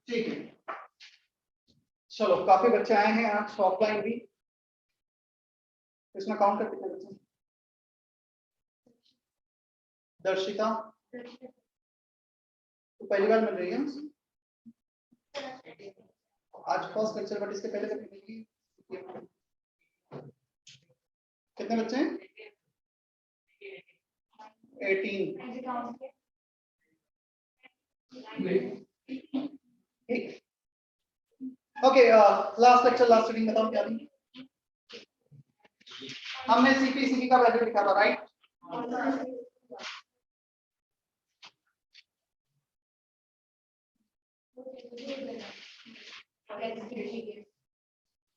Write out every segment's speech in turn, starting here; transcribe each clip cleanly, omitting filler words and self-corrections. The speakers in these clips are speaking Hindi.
ठीक है, चलो काफी बच्चे आए हैं आज ऑफलाइन भी। इसमें काउंट कर कितने बच्चे? दर्शिता तो पहली बार मिल रही है आज फर्स्ट लेक्चर, बट इसके पहले कभी मिली? कितने बच्चे हैं? 18। Okay, last lecture last reading बताओ क्या थी? हमने सीपीसीबी का वैल्यू लिखा था, right?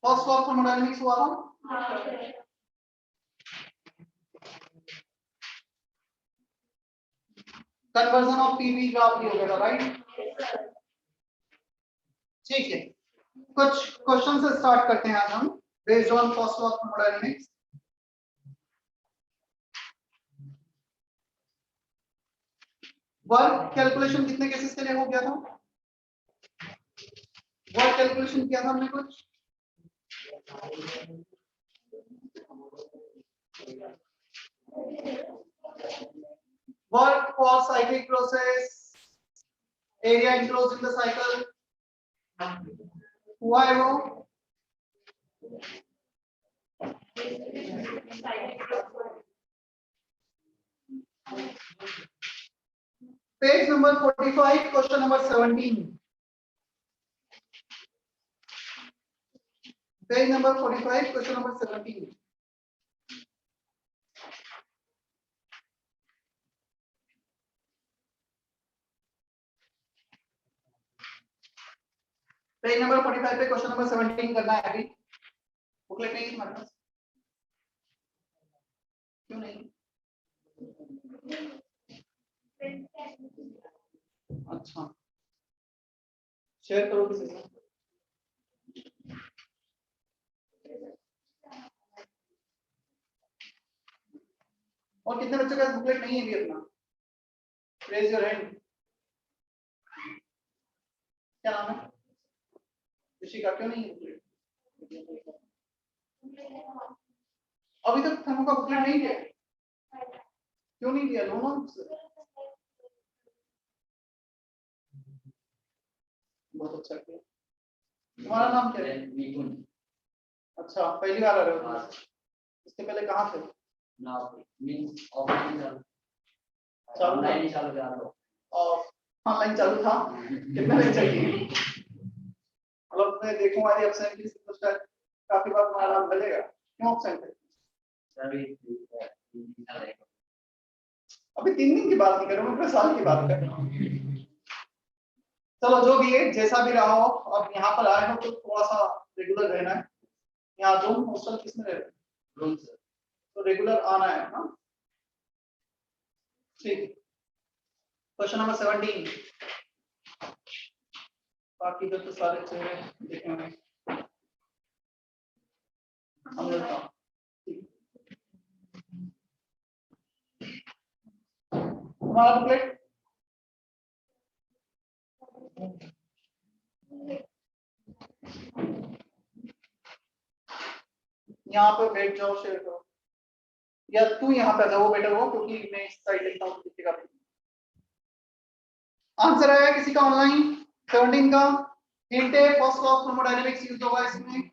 First law of thermodynamics हुआ था। कन्वर्जन ऑफ पीवी ग्राफ भी हो गया था, राइट? ठीक है, कुछ क्वेश्चन से स्टार्ट करते हैं आज हम based on first law of thermodynamics. Work calculation कितने केसेस के लिए हो गया था? वर्क कैलकुलेशन किया था हमने कुछ? Work for cyclic process, area enclosed in the cycle, हुआ है वो? Page number 45, question number 17। Page number 45, question number 17। Page number 45 पे क्वेश्चन नंबर 17 करना है अभी। बुकलेट नहीं है तुम्हारे पास? क्यों नहीं? अच्छा, शेयर करो किसी से। और कितने बच्चों का बुकलेट नहीं है अभी अपना? Raise your hand. क्या नाम है? ऋषि का क्यों नहीं है बुकलेट? अभी तक थर्मो का बुकलेट नहीं दिया? क्यों नहीं दिया? नो बहुत अच्छा किया। तुम्हारा नाम क्या है? अच्छा, पहली बार आ रहे हो? इसके पहले कहाँ थे? ऑनलाइन चालू था। कितने लेक्चर किए? मतलब मैं देखूंगा यदि एब्सेंट की तो शायद काफी बार तुम्हारा नाम मिलेगा। क्यों एब्सेंट है? अभी 3 दिन की बात नहीं कर रहा हूँ, पूरे साल की बात कर रहा हूँ। चलो जो भी है, जैसा भी रहा हो, अब यहाँ पर आए हो तो थोड़ा सा रेगुलर रहना है। यहाँ रूम हॉस्टल किसमें रह रहे? रूम से तो रेगुलर आना है ना? ठीक। Question number 17। बाकी तो सारे चेहरे देखेंगे हम लोग का। हमारा बुकलेट यहाँ पे बैठ जाओ, शेयर करो, या तू यहाँ पे जाओ, बेटर हो क्योंकि मैं इस साइड लिखता हूँ तो दिखेगा। आंसर आया किसी का ऑनलाइन? 17 का हिंट है, first law of thermodynamics use होगा इसमें।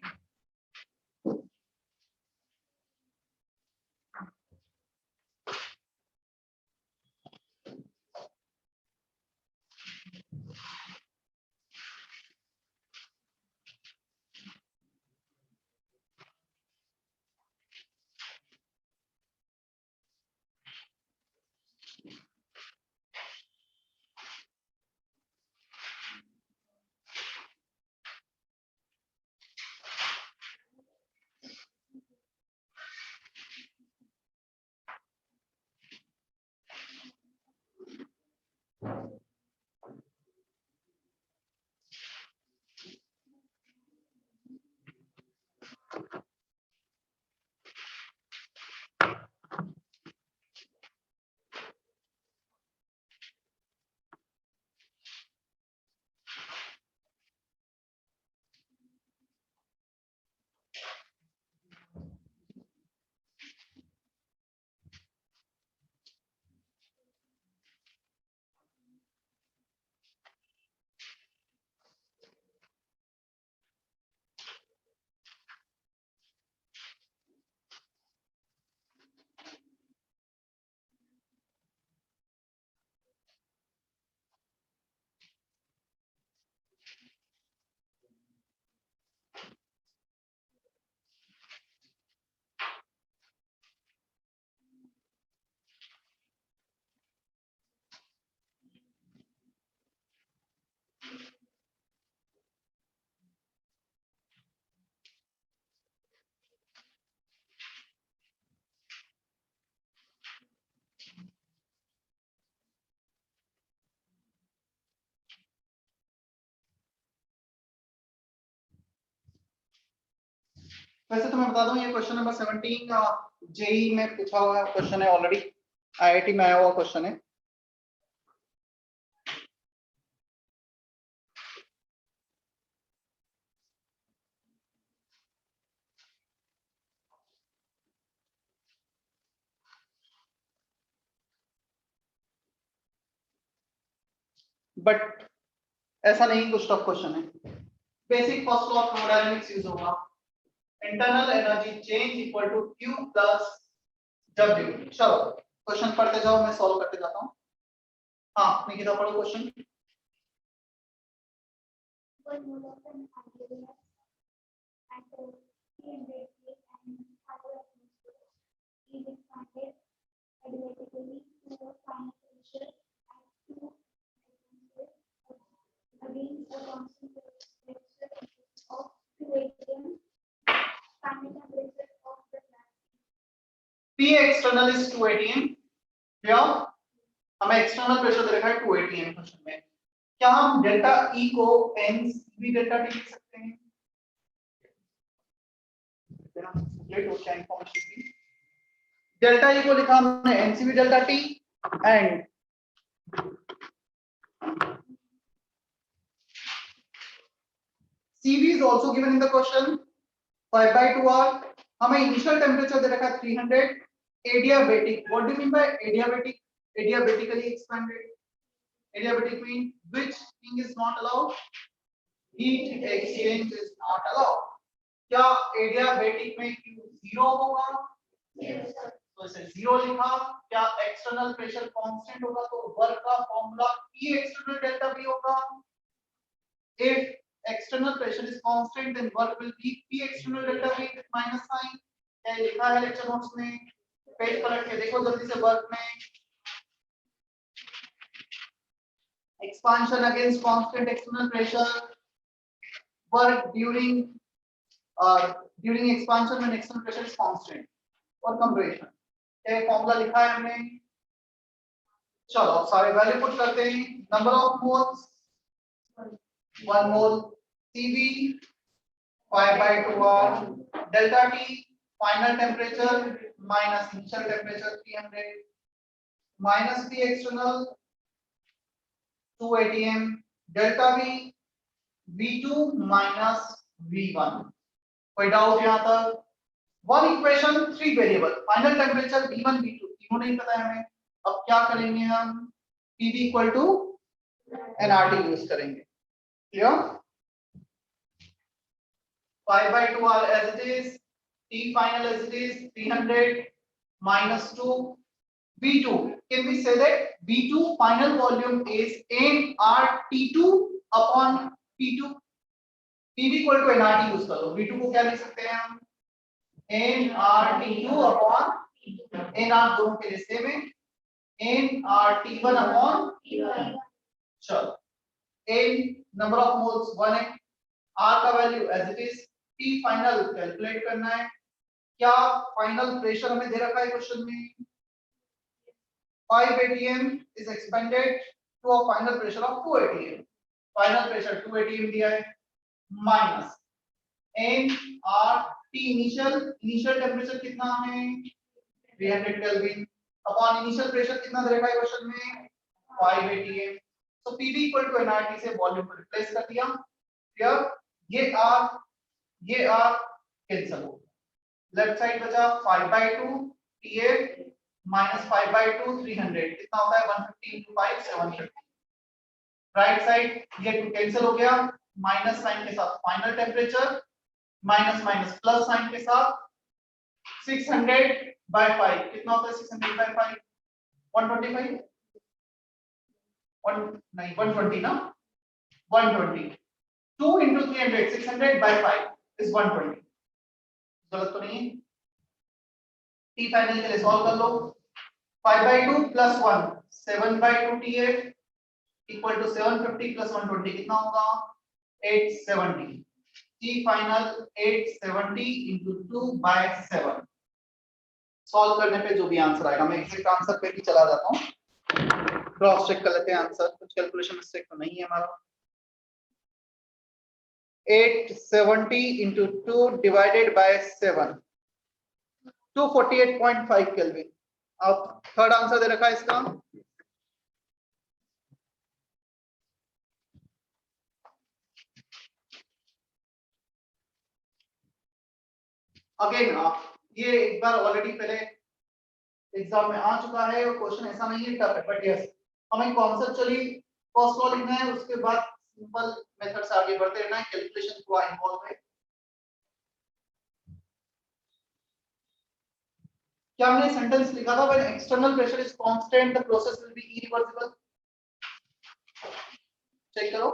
वैसे तो मैं बता दूं ये क्वेश्चन नंबर 17 जेई में पूछा हुआ क्वेश्चन है, ऑलरेडी आईआईटी में आया हुआ क्वेश्चन है। बट ऐसा नहीं कुछ टफ क्वेश्चन है। Basic first law of thermodynamics use होगा, internal energy change equal to Q plus W। चलो क्वेश्चन पढ़ते जाओ, मैं सॉल्व करते जाता हूँ। हाँ निकिता पढ़ो question. P external is 2 atm, क्या हमें एक्सटर्नल प्रेशर दे रखा है 2 atm क्वेश्चन में। क्या हम डेल्टा E को NCV डेल्टा T लिख सकते हैं? डेल्टा E को लिखा हमने NCV delta T and CV is also given in the question 5/2R। हमें इनिशियल टेम्परेचर दे रखा है 300। Adiabatic, what do you mean by adiabatic? Adiabatically expanded. Adiabatic mean which thing is not allowed? Heat exchange is not allowed। क्या adiabatic में Q 0 होगा? Yes sir। तो इसे 0 लिखा। क्या एक्सटर्नल प्रेशर कांस्टेंट होगा तो वर्क का formula P external delta V होगा। If external pressure is constant then work will be P external delta V with minus sign। क्या लिखा है लेक्चर नोट्स में? पेज पलट के देखो जल्दी से। वर्क में expansion against constant external pressure, work during expansion when external pressure is constant, और compression। ये फॉर्मूला लिखा है हमने। चलो सारे वैल्यू पुट करते हैं। Number of moles 1 mole, Cv 5/2R, delta T final temperature minus initial temperature 300 minus P external 2 atm, delta V V2 minus V1। कोई डाउट यहाँ तक? One equation 3 variable, final temperature V1 V2 तीनों नहीं पता है हमें। अब क्या करेंगे हम? PV equal to nRT use करेंगे। Clear? 5/2R as it is, T final as it is 300 minus 2 V2। Can we say that V2 final volume is nRT2 upon P2? PV equal to nRT use कर लो। V2 को क्या लिख सकते हैं हम? nRT2 अपॉन nR दोनों के लिए सेम है, nRT1 अपॉन चलो n नंबर ऑफ मोल्स 1 है, R का value as it is, T final calculate करना है। क्या फाइनल प्रेशर हमें दे रखा है क्वेश्चन में? 5 atm is expanded to a final pressure of 2 atm। Final pressure 2 atm दिया है माइनस nRT इनिशियल टेम्परेचर कितना है? 300 केल्विन अपॉन इनिशियल प्रेशर कितना दे रखा है क्वेश्चन में? 5 atm। तो PV इक्वल टू nRT से वॉल्यूम को रिप्लेस कर दिया। क्लियर? ये R कैंसिल हो गया। लेफ्ट साइड बचा 5/2 TA माइनस 5/2 300 कितना होता है? 150 into 5 750। राइट साइड ये 2 कैंसिल हो गया, माइनस साइन के साथ final temperature, minus minus plus sign के साथ 600/5 कितना होता है? 600/5 125 नहीं 120 ना, 120 2 into 300 600/5 is 120। गलत तो नहीं है? T फाइनल के लिए सॉल्व कर लो। 5/2 plus 1 7/2 TA equal to 750 plus 120 कितना होगा? 870। T final 870 into 2/7। सॉल्व करने पे जो भी आंसर आएगा, मैं एग्जैक्ट आंसर पे भी चला जाता हूँ, क्रॉस चेक कर लेते हैं आंसर। कुछ कैलकुलेशन मिस्टेक तो नहीं है हमारा। 870 into 2 divided by 7, 248.5 केल्विन। अब थर्ड आंसर दे रखा है इसका, अगेन ये एक बार ऑलरेडी पहले एग्जाम में आ चुका है और क्वेश्चन ऐसा नहीं है टफ है, बट यस हमें कॉन्सेप्चुअली फर्स्ट लॉ लिखना है, उसके बाद सिंपल मेथड से आगे बढ़ते रहना है, कैलकुलेशन थोड़ा इन्वॉल्व है। क्या हमने सेंटेंस लिखा था, when external pressure is constant the process will be irreversible. Check करो,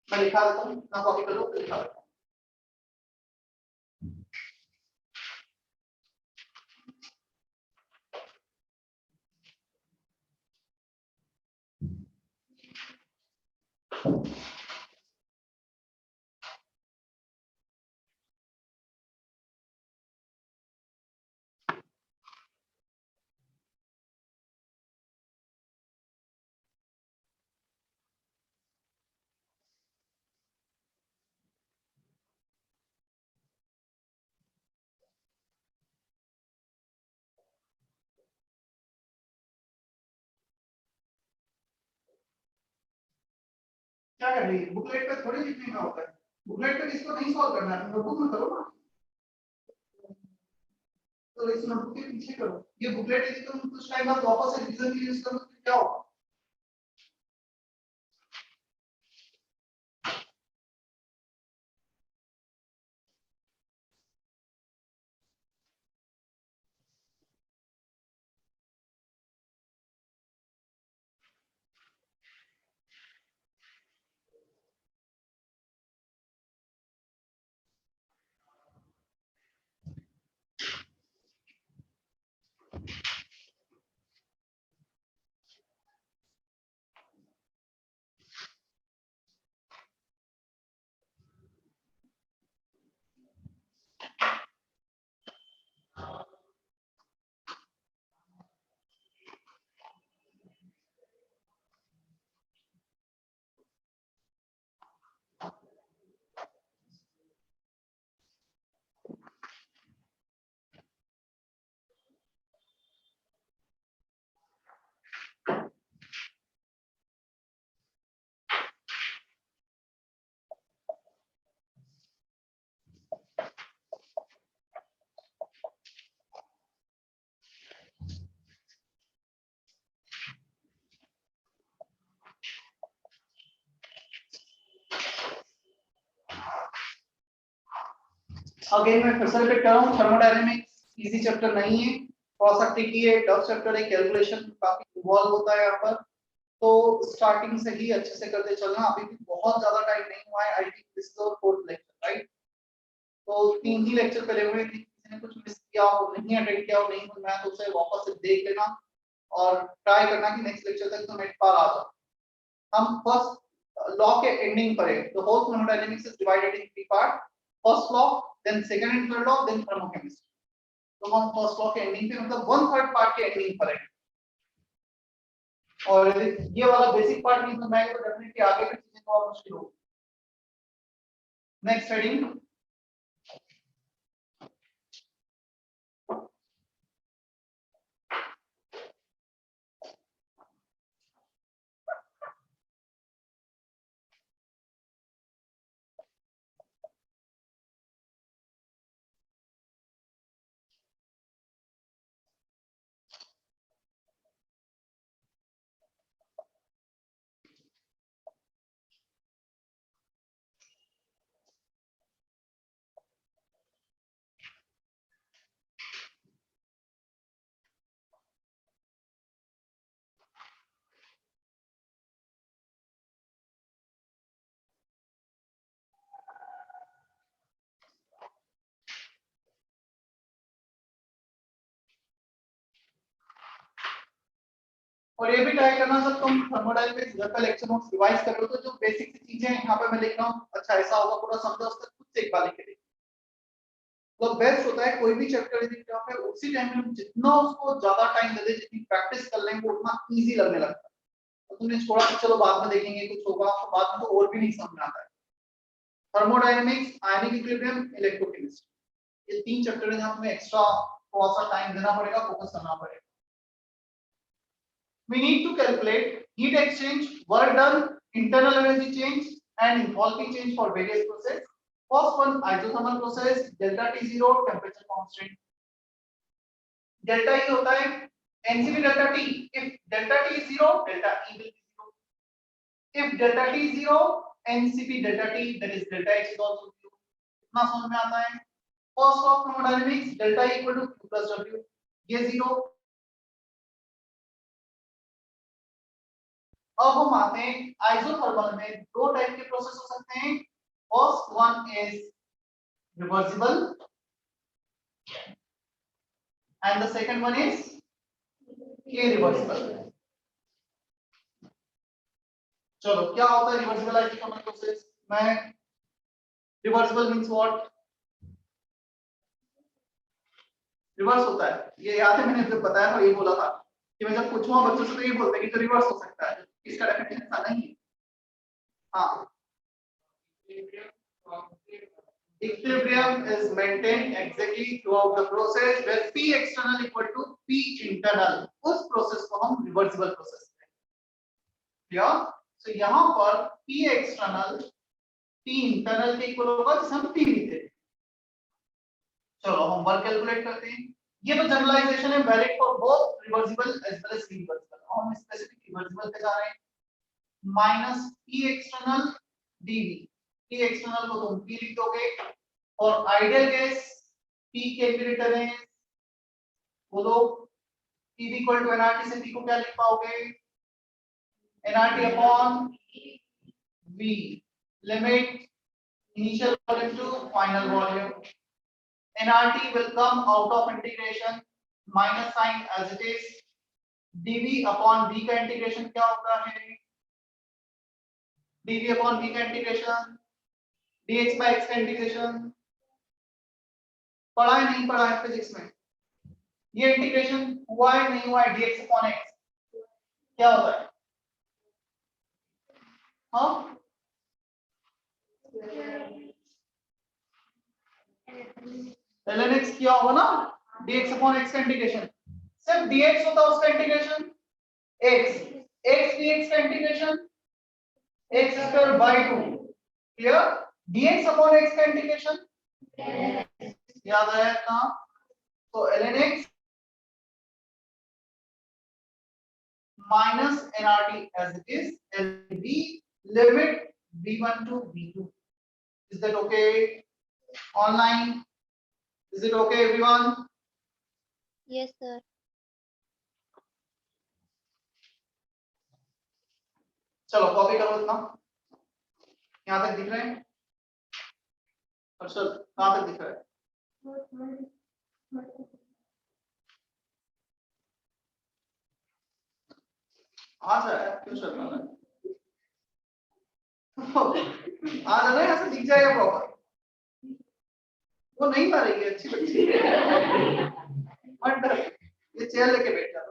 मैं लिखा देता हूं ना, कॉपी कर लो, लिखा देता हूं। क्या कर रही है, बुकलेट पे थोड़ी लिखने का होता है, बुकलेट पे इसको नहीं सॉल्व करना है, नोटबुक में करो ना, तो इस नोटबुक के पीछे करो। ये बुकलेट यदि तुम कुछ टाइम बाद वापस से रिवीजन के लिए यूज करो तो क्या होगा। अगेन मैं फिर से रिपीट कर रहा हूँ, थर्मोडायनेमिक्स इजी चैप्टर नहीं है, थोड़ा सा ट्रिकी है, टफ चैप्टर है, कैलकुलेशन काफी इन्वॉल्व होता है यहाँ पर, तो स्टार्टिंग से ही अच्छे से करते चलना। अभी भी बहुत ज्यादा टाइम नहीं हुआ है, I think this is the fourth lecture right, तो 3 ही लेक्चर पहले हुए थे, किसी ने कुछ मिस किया हो, नहीं अटेंड किया हो, नहीं समझ में आया तो उसे वापस से देख लेना और ट्राई करना कि नेक्स्ट लेक्चर तक तो नेट पार आ जाओ। हम फर्स्ट लॉ के एंडिंग पर है, the whole thermodynamics is divided in 3 part, first law, then second and third law, then thermochemistry. तो हम फर्स्ट लॉ के एंडिंग पे मतलब 1/3 पार्ट के एंडिंग पर है, और ये वाला बेसिक पार्ट नहीं समझ आएगा तो डेफिनेटली आगे की चीजें बहुत मुश्किल होगी। नेक्स्ट हेडिंग, और ये भी ट्राई करना सर, तुम थर्मोडायनेमिक्स घर का लेक्चर नोट्स रिवाइज कर लो, तो जो बेसिक सी चीजें यहाँ पे मैं लिख रहा हूँ, अच्छा ऐसा होगा पूरा समझो, उसका खुद से एक बार लिख के देखो। तो बेस्ट होता है कोई भी चैप्टर यदि आप है उसी टाइम में जितना उसको ज्यादा टाइम दे दे, जितनी प्रैक्टिस कर लेंगे उतना इजी लगने लगता है। तुमने छोड़ा कि चलो बाद में देखेंगे कुछ होगा, तो बाद में तो और भी नहीं समझ में आता है। थर्मोडायनेमिक्स, आयनिक इक्विलिब्रियम, इलेक्ट्रोकेमिस्ट्री, ये 3 चैप्टर है जहां तुम्हें एक्स्ट्रा थोड़ा सा टाइम देना पड़ेगा, फोकस करना पड़ेगा। We need to calculate heat exchange, work done, internal energy change and enthalpy change for various process. First one, isothermal process, delta T0 temperature constant. Delta E होता है NCV delta T. If delta T is 0, delta E will be 0. If delta T is 0, NCP delta T, that is delta H is also 0. इतना समझ में आता है। First law of thermodynamics, delta E equal to Q plus W. ये 0। अब हम आते हैं आइसोथर्मल में, 2 टाइप के प्रोसेस हो सकते हैं। First one is reversible and the second one is irreversible. चलो क्या होता है रिवर्सिबल आइसोथर्मल प्रोसेस में? Reversible means what? रिवर्स होता है, ये याद है मैंने जब बताया था, ये बोला था कि मैं जब पूछूंगा बच्चों से तो ये बोलते हैं कि तो रिवर्स हो सकता है, इसका डेफिनेशन ऐसा नहीं है। हाँ, equilibrium is maintained exactly throughout the process where P external equal to P internal, उस प्रोसेस को हम रिवर्सिबल प्रोसेस कहते हैं। या तो यहाँ पर P external P internal के इक्वल होगा जिसे हम P लिखते हैं। चलो हम वर्क कैलकुलेट करते हैं। ये तो जनरलाइजेशन है, valid for both reversible as well as irreversible. हम स्पेसिफिक रिवर्सिबल पे जा रहे हैं। Minus P external dV, P external को तुम P लिख दोगे और आइडियल गैस P कैलकुलेटर है, वो लोग P इक्वल टू nRT से P को क्या लिख पाओगे? nRT upon V, limit initial volume to final volume. nRT will come out of integration, minus sign as it is, dV upon V का इंटीग्रेशन क्या होता है? dV upon V का इंटीग्रेशन dx by x का इंटीग्रेशन पढ़ा है नहीं पढ़ा है फिजिक्स में? ये इंटीग्रेशन हुआ है नहीं हुआ है? dx upon x क्या होता है? हाँ, ln x क्या होगा ना, dx upon x का इंटीग्रेशन, सिर्फ dx होता है उसका इंटीग्रेशन x, x dx का integration x square by 2, clear? dx upon x का इंटीग्रेशन याद आया कहां? तो ln x minus nRT as it is, ln limit v1 to v2. Is that okay? Online, is it okay everyone? Yes sir. चलो कॉपी करो इतना, यहाँ तक दिख रहे हैं? अर्षद कहाँ तक दिख रहा है? आ जाए, क्यों शर्मा रहा है? आ जाना, यहाँ से दिख जाएगा प्रॉपर। वो नहीं पा रही है, अच्छी बच्ची है, मत डर, ये चेयर लेके बैठ जाओ।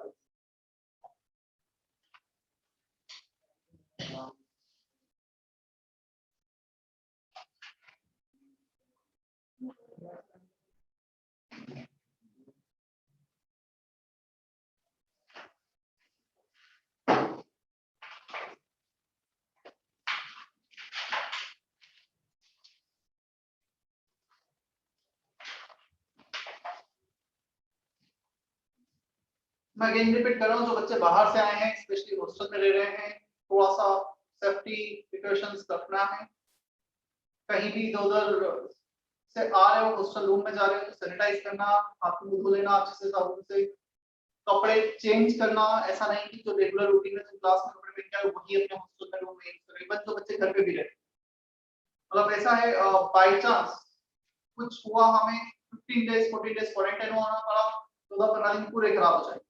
मैं अगेन रिपीट कर रहा हूँ, जो बच्चे बाहर से आए हैं, स्पेशली हॉस्टल में रह रहे हैं, थोड़ा सा सेफ्टी प्रिकॉशंस रखना है। कहीं भी इधर उधर से आ रहे हो, हॉस्टल रूम में जा रहे हो तो सैनिटाइज करना, हाथ मुंह धो लेना अच्छे से साबुन से, कपड़े चेंज करना। ऐसा नहीं कि जो रेगुलर रूटीन में तुम क्लास में कपड़े पहन के आओ वही अपने हॉस्टल में रूम में यूज करो। बच्चों बच्चे घर पे भी रहते, मतलब ऐसा है बाय चांस कुछ हुआ, हमें 15 डेज 14 डेज क्वारंटाइन होना पड़ा, 14-15 दिन पूरे खराब हो जाए।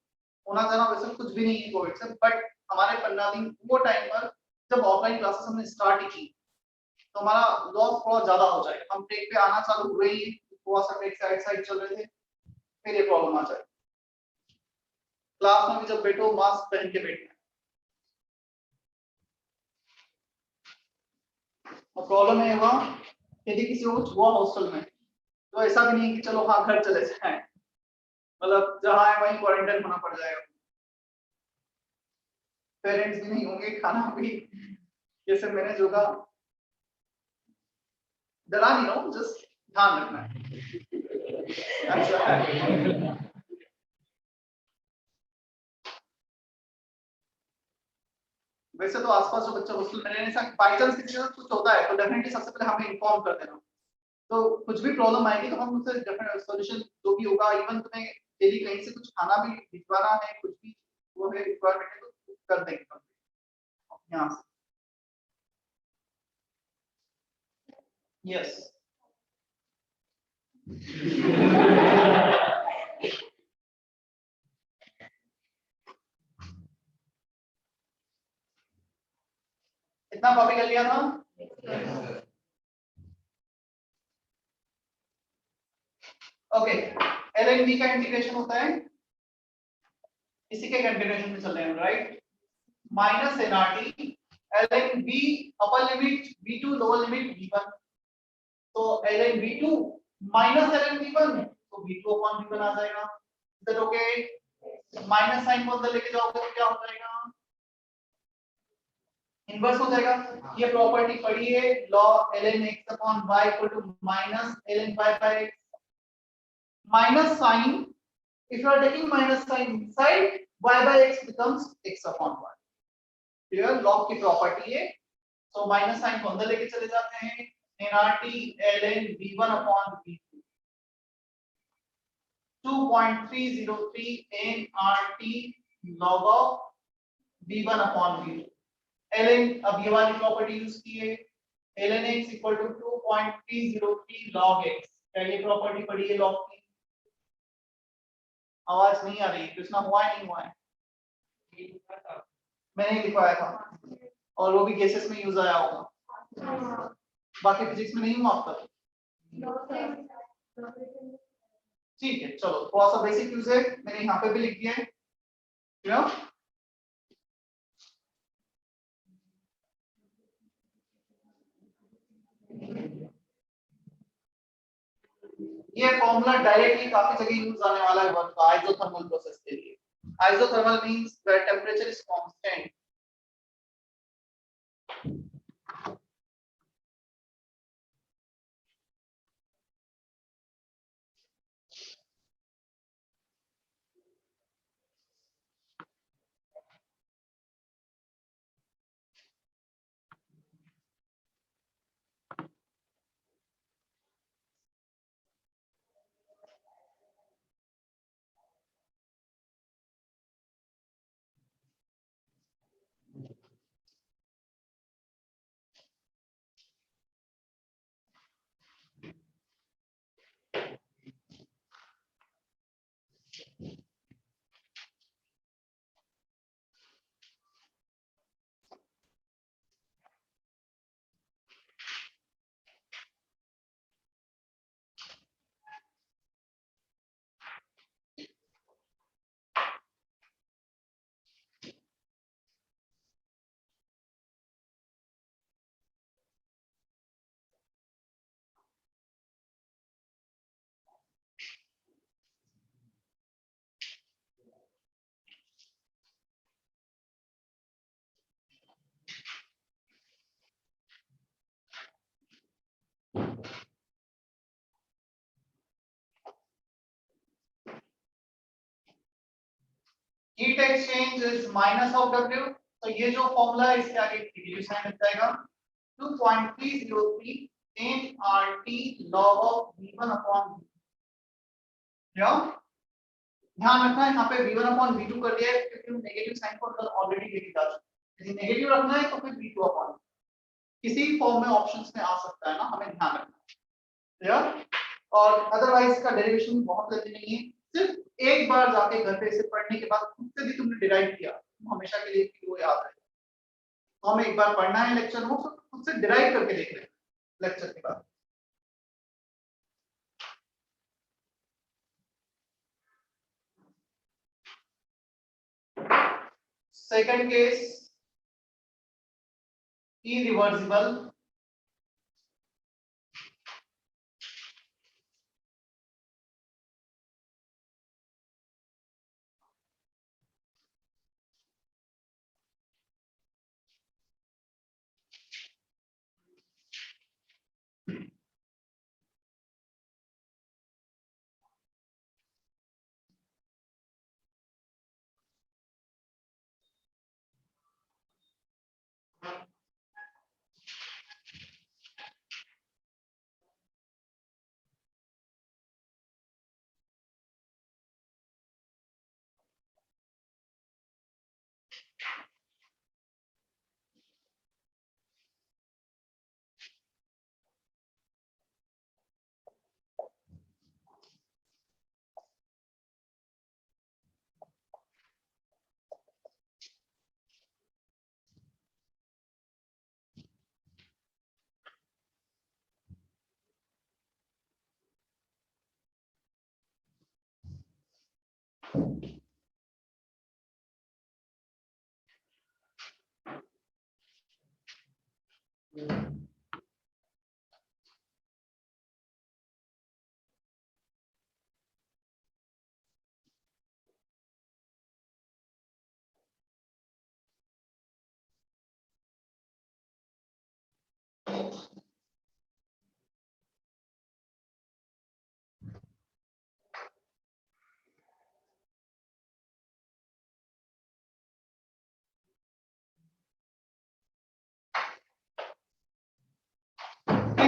होना जाना वैसे कुछ भी नहीं है कोविड से, बट हमारे 15 दिन वो टाइम पर जब ऑफलाइन क्लासेस हमने स्टार्ट की तो हमारा लॉस थोड़ा ज्यादा हो जाए। हम टेक पे आना चालू हुए ही थोड़ा सा टेक साइड चल रहे थे, फिर ये प्रॉब्लम आ जाए। क्लास में भी जब बैठो मास्क पहन के बैठना। और प्रॉब्लम है वहाँ यदि किसी को कुछ हुआ हॉस्टल में तो ऐसा भी नहीं कि चलो हाँ घर चले जाए, मतलब जहाँ है वहीं क्वारंटाइन होना पड़ जाएगा, पेरेंट्स भी नहीं होंगे, खाना भी कैसे मैनेज होगा, डरा नहीं रहा हूँ, जस्ट ध्यान रखना है। अच्छा वैसे तो आसपास जो बच्चा हॉस्टल में रहने से बाई चांस किसी के साथ कुछ होता है तो डेफिनेटली सबसे पहले हमें इन्फॉर्म कर देना, तो कुछ भी प्रॉब्लम आएगी तो हम उससे डेफिनेट सॉल्यूशन जो भी होगा, इवन तुम्हें यदि कहीं से कुछ खाना भी भिजवाना है, कुछ भी वो है रिक्वायरमेंट है तो कर देंगे हम यहाँ से। यस इतना कॉपी कर लिया था। ओके एल एंड बी का इंटीग्रेशन होता है, इसी के कंटिन्यूएशन में चल रहे हैं, right, minus N R T L N B upper limit v2 lower limit v1, तो L N v2 minus L N v1 तो v2 अपॉन v1 आ जाएगा। Is that okay? Minus sign को अंदर लेके जाओगे तो क्या हो जाएगा, इनवर्स हो जाएगा। ये प्रॉपर्टी पढ़ी है, log ln x upon y equal to minus ln y by x, minus sign, if you are taking minus sign inside, y by x becomes x upon y, clear, log की प्रॉपर्टी है, तो माइनस साइन को अंदर लेके चले जाते हैं, nrt ln v1 upon v2 2.303 nrt log of v1 upon v2, ln अब ये वाली प्रॉपर्टी यूज की है, ln x equal to 2.303 log x, क्या ये प्रॉपर्टी पड़ी है log की? आवाज नहीं आ रही, कृष्णा हुआ है नहीं हुआ है? मैंने लिखवाया था और वो भी केसेस में यूज आया होगा, बाकी फिजिक्स में नहीं हुआ अब तक, ठीक है चलो थोड़ा सा बेसिक यूज है, मैंने यहाँ पे भी लिख दिया है, क्लियर। ये फॉर्मूला डायरेक्टली काफी जगह यूज आने वाला है वर्क का आइसोथर्मल प्रोसेस के लिए। Isothermal means where temperature is constant, heat exchange is minus of W, तो ये जो फॉर्मूला है इसके आगे नेगेटिव साइन लग जाएगा, 2.303 nRT log of V1 upon V2, क्या ध्यान रखना है यहाँ पे V1 upon V2 कर दिया है क्योंकि हम नेगेटिव साइन को अंदर ऑलरेडी लेके जा चुके हैं, यदि नेगेटिव रखना है तो फिर V2 upon किसी फॉर्म में ऑप्शंस में आ सकता है ना, हमें ध्यान रखना है, क्लियर। और अदरवाइज का डेरिवेशन बहुत जल्दी नहीं है, सिर्फ एक बार जाके घर पे इसे पढ़ने के बाद खुद से भी तुमने डिराइव किया, तुम हमेशा के लिए वो याद है, तो हमें एक बार पढ़ना है लेक्चर नोट्स तो खुद से डिराइव करके देख लें लेक्चर के बाद। Second case, irreversible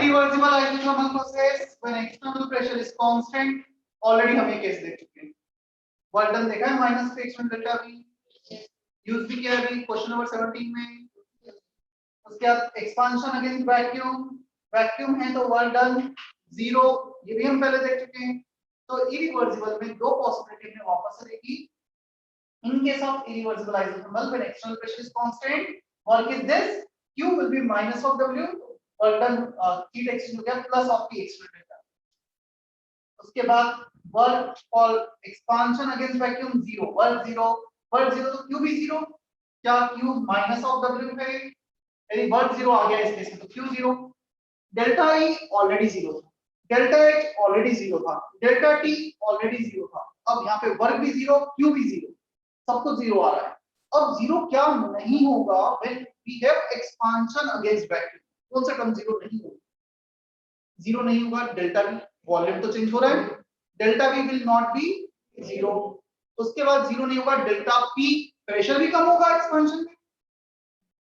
irreversible isothermal process when external pressure is constant, already हम ये केस देख चुके हैं, वर्क डन देखा है minus friction delta we, use भी किया है क्वेश्चन नंबर 17 में। उसके बाद एक्सपांशन अगेंस्ट वैक्यूम, वैक्यूम है तो वर्क डन 0, ये भी हम पहले देख चुके हैं। तो इरिवर्सिबल में दो पॉसिबिलिटी में वापस रहेगी। In case of irreversible isothermal, when external pressure is constant, work is this, Q will be minus of W, work done heat exchange हो गया plus of the external delta। उसके बाद work for expansion against vacuum 0, work 0 तो Q भी 0, क्या Q minus of W है? यदि वर्क 0 आ गया इस केस में तो Q 0, डेल्टा E ऑलरेडी 0 था, डेल्टा H ऑलरेडी 0 था, डेल्टा T ऑलरेडी 0 था। अब यहाँ पे वर्क भी 0, Q भी 0, सब कुछ 0 आ रहा है। अब 0 क्या नहीं होगा when we have expansion against vacuum? कौन सा टर्म 0 नहीं होगा? 0 नहीं होगा डेल्टा V, वॉल्यूम तो चेंज हो रहा है, delta V will not be 0। उसके बाद 0 नहीं होगा डेल्टा P, प्रेशर भी कम होगा एक्सपेंशन में।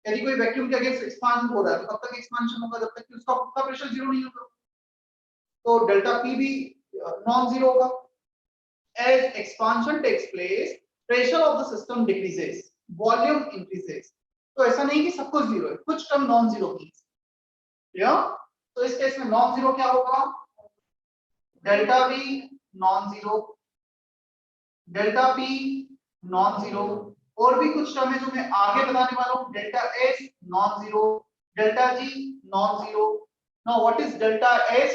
यदि कोई वैक्यूम के अगेंस्ट एक्सपांड हो रहा है तो तब तक एक्सपेंशन होगा जब तक कि उसका खुद का प्रेशर 0 नहीं होगा, तो डेल्टा P भी नॉन 0 होगा। As expansion takes place, pressure of the system decreases, volume increases। तो ऐसा नहीं कि सब कुछ 0 है, कुछ टर्म नॉन 0 भी है। तो इस केस में नॉन 0 क्या होगा? Delta V non 0, delta P non 0, और भी कुछ टर्म है जो मैं आगे बताने वाला हूं, delta S non 0, delta G non 0। Now what is delta S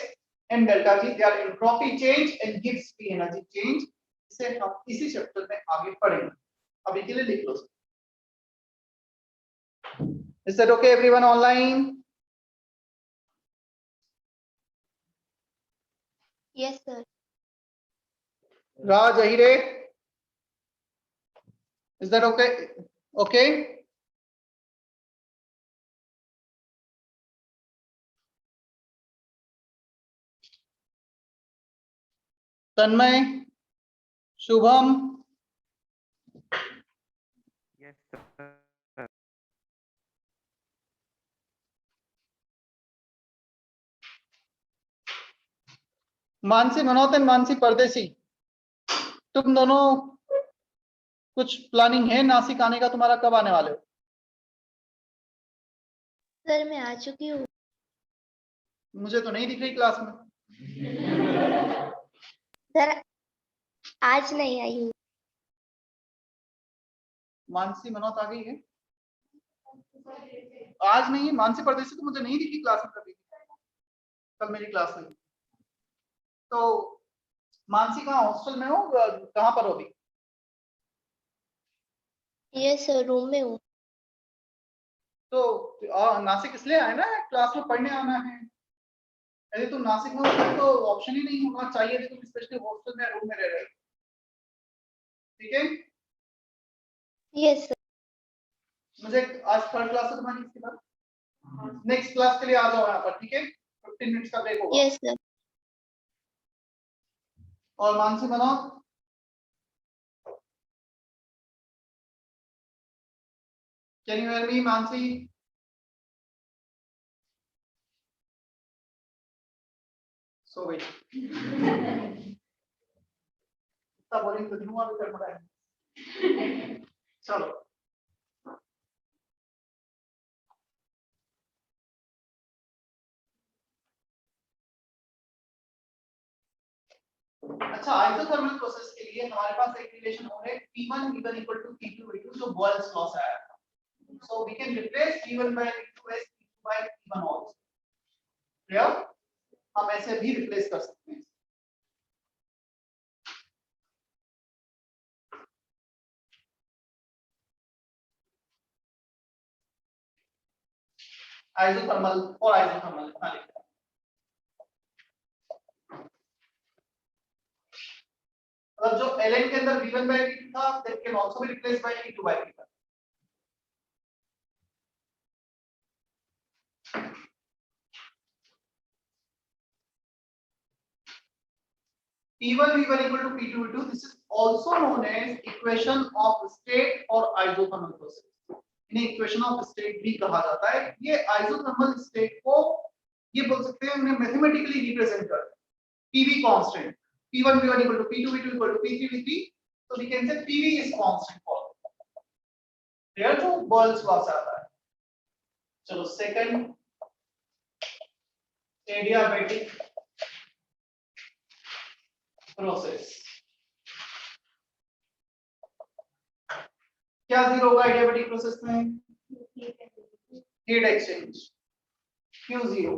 and delta G? They are entropy change and gives free energy change। इसे हम इसी चैप्टर में आगे पढ़ेंगे, अभी के लिए लिख लो। Is that okay everyone online? Yes, sir. Raj Ahire, is that okay? Okay, Tanmay, Shubham, Yes, sir. Mansi मनोहर, मानसी परदेसी, तुम दोनों कुछ प्लानिंग है नासिक आने का? तुम्हारा कब आने वाले हो? सर मैं आ चुकी हूँ। मुझे तो नहीं दिख रही क्लास में। सर आज नहीं आई हूँ। मानसी मनोहर आ गई है? आज नहीं है। मानसी परदेसी तो मुझे नहीं दिखी क्लास में कभी, कल मेरी क्लास में। तो मानसी कहाँ, हॉस्टल में हो, कहाँ पर हो अभी? यस सर, रूम में हूँ। तो नासिक इसलिए आए ना, क्लास में पढ़ने आना है। यदि तुम नासिक में हो तो ऑप्शन ही नहीं होना चाहिए यदि तुम स्पेशली हॉस्टल में रूम में रह रहे हो। ठीक है? Yes sir. मुझे आज थर्ड क्लास है तुम्हारी, इसके बाद नेक्स्ट क्लास के लिए आ जाओ यहाँ पर। ठीक है? 15 मिनट्स का ब्रेक होगा। Yes sir. और मानसी बनाओ, can you hear me Mansi? सो गई। इतना बोरिंग तो धुआं भी कर रहा है। चलो अच्छा, आइसोथर्मल प्रोसेस के लिए हमारे पास एक रिलेशन हो है P1 V1 equal to P2 V2 जो बॉयल्स लॉ से आया था। So we can replace P1 by P2 as P2 by P1 also। Clear? हम ऐसे भी रिप्लेस कर सकते हैं। आइसोथर्मल और आइसोथर्मल बना लेते हैं। मतलब जो Ln के अंदर V1 by V2 था, that can also be replaced by P2 by P1। P1 V1 equal to P2 V2. This is also known as equation of state for isothermal process. इन्हें इक्वेशन ऑफ स्टेट भी कहा जाता है। ये आइसोथर्मल स्टेट को ये बोल सकते हैं उन्हें मैथमेटिकली रिप्रेजेंट करते हैं। PV constant P1 V1 equal to P2 V2 equal to P3 V3, so we can say PV is constant for there to Boyle's law से आता है। चलो सेकंड एडियाबैटिक प्रोसेस। क्या जीरो होगा एडियाबैटिक प्रोसेस में? Heat exchange Q0।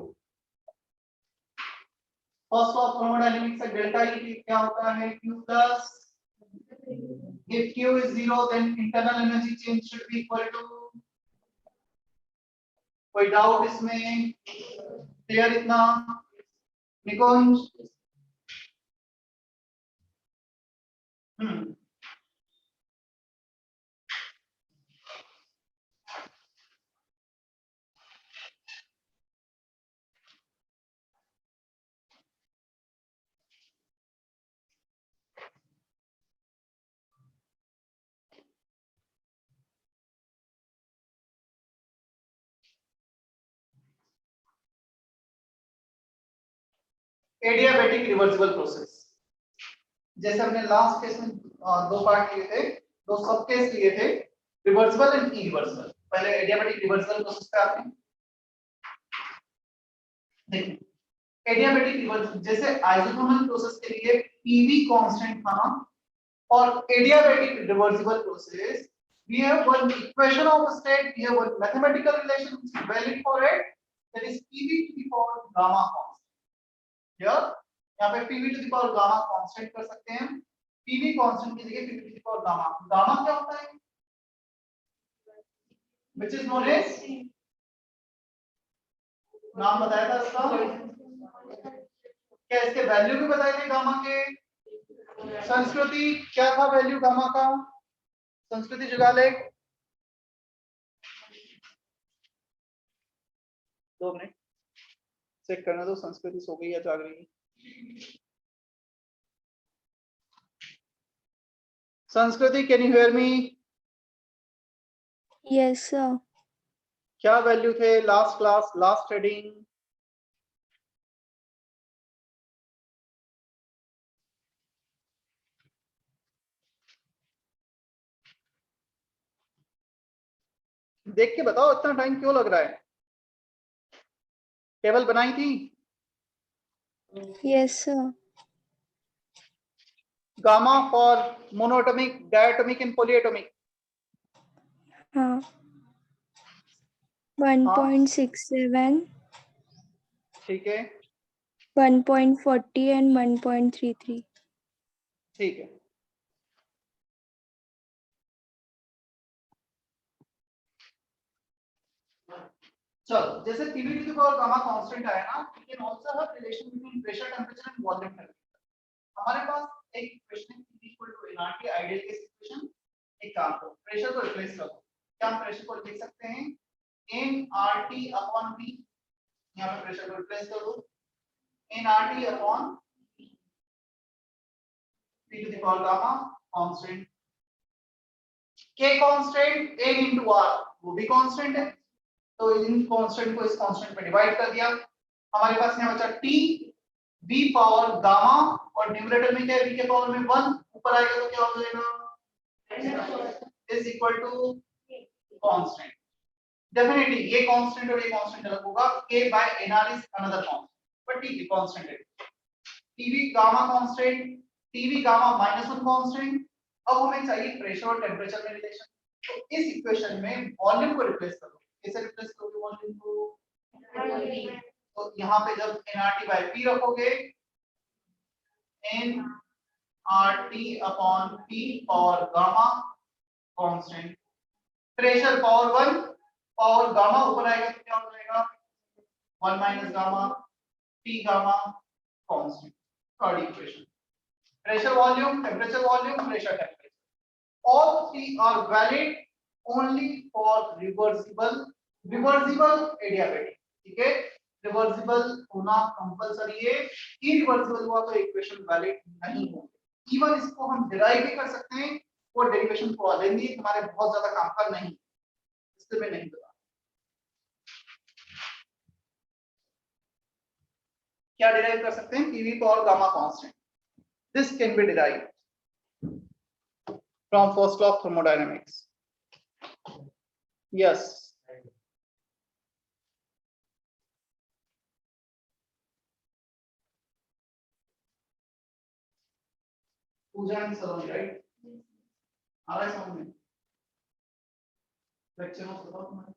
First law of thermodynamics से डेल्टा E क्या होता है? Q plus. If Q is 0 then internal energy change should be equal to, कोई डाउट इसमें? क्लियर इतना निकुंज? एडियाबैटिक रिवर्सिबल प्रोसेस, जैसे हमने लास्ट केस में दो पार्ट लिए थे, दो सब केस लिए थे, रिवर्सिबल एंड इरिवर्सिबल। पहले एडियाबैटिक रिवर्सिबल प्रोसेस पे आते हैं। देखिए एडियाबैटिक रिवर्सिबल जैसे आइसोथर्मल प्रोसेस के लिए पीवी कांस्टेंट था, और adiabatic reversible process we have one equation of state, we have one mathematical relation which is valid for it, that is PV to the power gamma constant। यहाँ पे PV to the power gamma constant कर सकते हैं। PV constant की जगह PV to the power gamma। Gamma क्या होता है? which is known as, नाम बताया था इसका? क्या इसके वैल्यू भी बताए थे गामा के? संस्कृति क्या था वैल्यू गामा का? संस्कृति जुगा ले 2 मिनट चेक करना दो, संस्कृति सो गई या जाग रही है? संस्कृति can you hear me? Yes sir. क्या वैल्यू थे लास्ट क्लास, लास्ट हेडिंग? देख के बताओ, इतना टाइम क्यों लग रहा है? टेबल बनाई थी? Yes sir. Gamma for monoatomic, diatomic and polyatomic. हाँ 1.67, ठीक है 1.40 एंड 1.33। ठीक है। चलो जैसे PV to the power gamma constant आया ना, we can also have relation between pressure, temperature and volume temperature। हमारे पास एक इक्वेशन है P equal to nRT, ideal case equation. एक काम करो, प्रेशर को रिप्लेस करो। क्या हम प्रेशर को लिख सकते हैं? nRT upon P। यहाँ पे प्रेशर को रिप्लेस करो, nRT upon P to the power gamma constant. K constant, n into R वो भी कांस्टेंट है, तो इन कांस्टेंट को इस कांस्टेंट में डिवाइड कर दिया। हमारे पास यहाँ बचा T V पावर गामा, और न्यूमरेटर में क्या है? V के पावर में 1, ऊपर आएगा तो क्या हो जाएगा? Is equal to constant. Definitely ये कांस्टेंट और ये कांस्टेंट अलग होगा। K by nR is another constant, but ठीक है कांस्टेंट है। TV gamma constant, TV gamma -1 constant. अब हमें चाहिए प्रेशर और टेम्परेचर में रिलेशन, तो इस इक्वेशन में वॉल्यूम को रिप्लेस करो। कैसे रिप्लेस करोगे वॉल्यूम को? तो यहाँ पे जब nRT by P रखोगे, nRT upon P power gamma constant, pressure power 1, power gamma ऊपर आएगा तो क्या हो जाएगा? 1 minus gamma P gamma constant. Third equation, pressure volume, temperature volume, pressure temperature, all three are valid only for reversible adiabatic। ठीक है, रिवर्सिबल होना कंपलसरी है, इरिवर्सिबल हुआ तो इक्वेशन वैलिड नहीं होगी। इवन इसको हम डिराइव भी कर सकते हैं, वो डेरिवेशन को लेंगे, हमारे बहुत ज्यादा काम का नहीं, इसलिए मैं नहीं बता। क्या डिराइव कर सकते हैं? PV for gamma constant, this can be derived from first law of thermodynamics. Yes, Pooja and Saloni, right? आ रहा है समझ में? लेक्चर नोट्स बताओ तुम्हारे।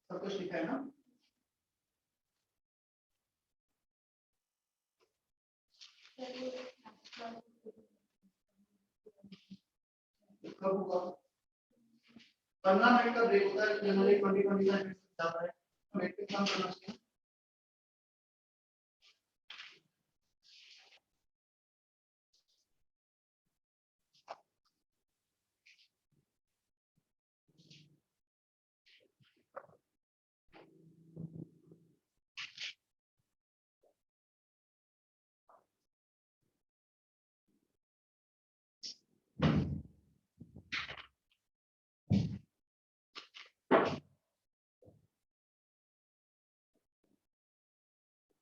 सब कुछ लिखा है ना? कब होगा? 15 मिनट का ब्रेक होता है, जनरली 20-25 मिनट जाता है, तो एक काम करना चाहिए।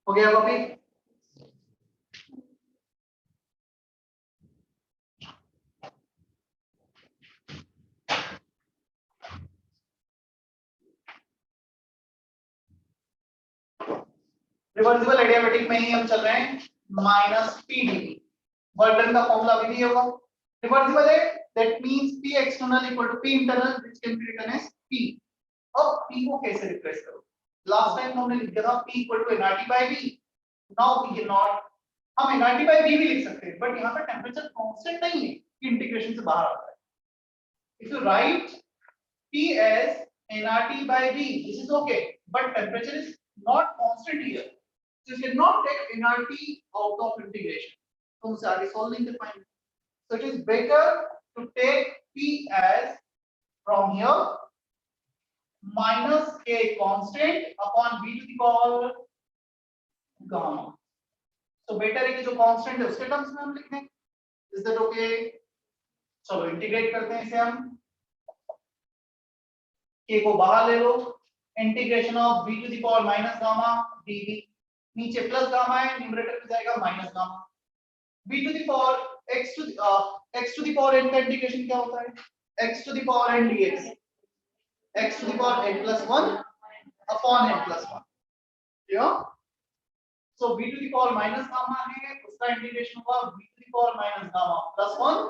हो गया कॉपी? रिवर्सिबल एडियाबैटिक में ही हम चल रहे हैं, minus P DV. Work done का फॉर्मूला अभी भी होगा। रिवर्सिबल है, that means P external equal to P internal, which can be written as P. अब पी को कैसे रिप्लेस करो? लास्ट टाइम हमने लिख दिया था P equal to NRT by B. Now we can not, हम एनआरटी बाय बी भी लिख सकते हैं, बट यहाँ पे टेंपरेचर कांस्टेंट नहीं है कि इंटीग्रेशन से बाहर आता है। If you right P as nRT by B, this is okay, but temperature is not constant here, so you cannot take nRT out of integration. तो उसे आगे solve नहीं कर पाएंगे. So it is better to take P as from here minus K constant upon B to the power gamma. So better है कि जो constant है उसके terms में हम लिख दें. Is that okay? चलो इंटीग्रेट करते हैं इसे हम. K को बाहर ले लो, integration of b to the power minus gamma dv, नीचे प्लस गामा है, न्यूमरेटर में जाएगा minus gamma, b to the power x to the power n का इंटीग्रेशन क्या होता है? x to the power n dx, x to the power n plus 1 upon n plus 1, clear? So b to the power minus gamma है, उसका इंटीग्रेशन होगा b to the power minus gamma plus 1।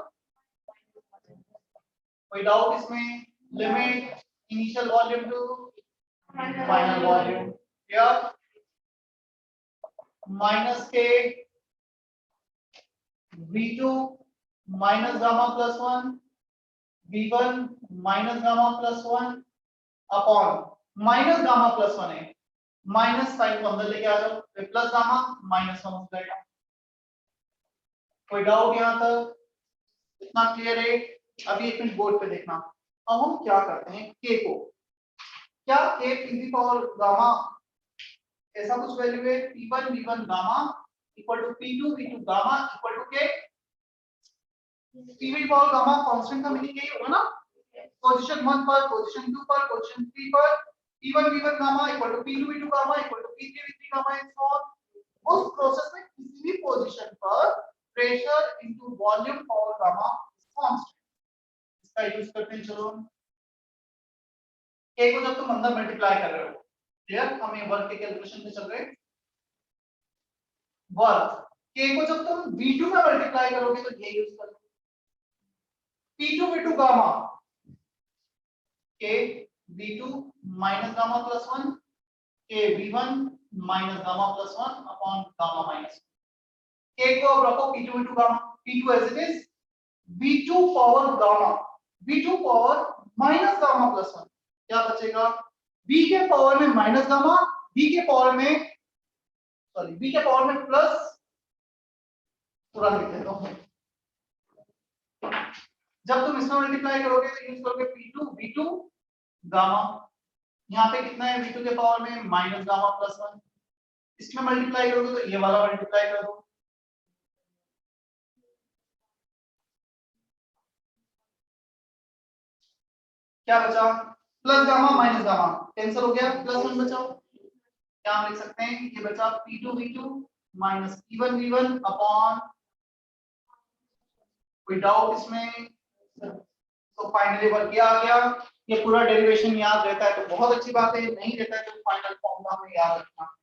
कोई डाउट इसमें? Limit initial volume to final volume, here minus k v2 minus gamma plus 1 v1 minus gamma plus 1 upon minus gamma plus 1 है, माइनस साइन को अंदर लेके आ जाओ, फिर प्लस गामा माइनस 1 हो जाएगा। कोई डाउट यहाँ तक? इतना क्लियर है? अभी एक मिनट बोर्ड पे देखना। अब हम क्या करते हैं, k को, क्या k to the power gamma ऐसा कुछ वैल्यू है, p1 v1 gamma equal to p2 v2 gamma equal to k। p to the power gamma constant का मीनिंग यही होगा ना, पोजीशन 1 पर, पोजीशन 2 पर, पोजीशन 3 पर p1 v1 gamma equal to p2 v2 gamma equal to p3 v3 gamma and so on. उस प्रोसेस में किसी भी पोजीशन पर pressure into volume power gamma constant, इसका यूज करते हैं। चलो k को जब तुम अंदर मल्टीप्लाई कर रहे हो, क्लियर? हम ये वर्क के कैलकुलेशन में चल रहे हैं। वर्क k को जब तुम v2 में मल्टीप्लाई करोगे तो ये यूज करो, p2 v2 gamma k v2 minus gamma plus 1 k v1 minus gamma plus 1 upon gamma minus 1। k को अब रखो p2 v2 gamma, p2 as it is v2 power gamma, v2 power minus gamma plus 1, क्या बचेगा? b के पावर में माइनस गामा, b के पावर में b के पावर में प्लस, पूरा लिख देता हूं। जब तुम इसमें मल्टीप्लाई करोगे तो यूज करोगे p2 v2 गामा, यहाँ पे कितना है v2 के पावर में माइनस गामा प्लस 1, इसमें मल्टीप्लाई करोगे तो ये वाला मल्टीप्लाई कर दो, क्या बचा plus gamma minus gamma cancel हो गया, प्लस 1 बचा। क्या हम लिख सकते हैं ये बचा p2 v2 minus p1 v1 upon, कोई डाउट इसमें? तो फाइनली वर्क किया आ गया। ये पूरा डेरिवेशन याद रहता है तो बहुत अच्छी बात है, नहीं रहता है तो फाइनल फॉर्मूला हमें याद रखना।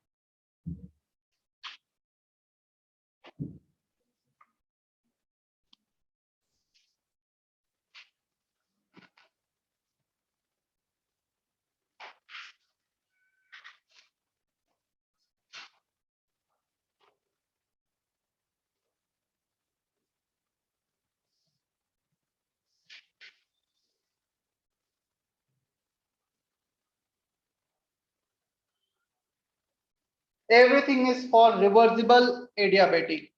Everything is for reversible adiabatic.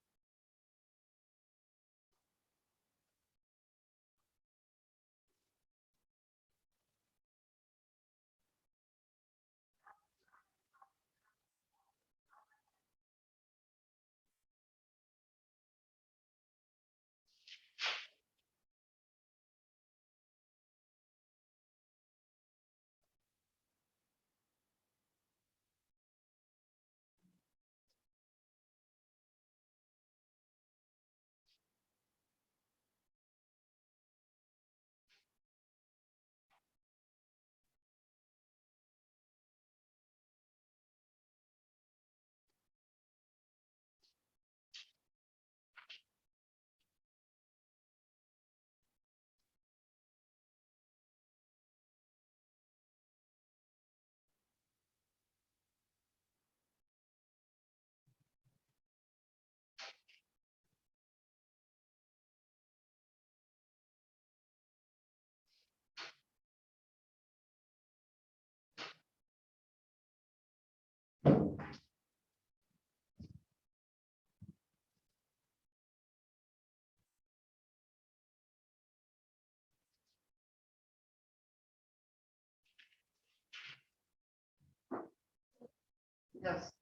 Yes.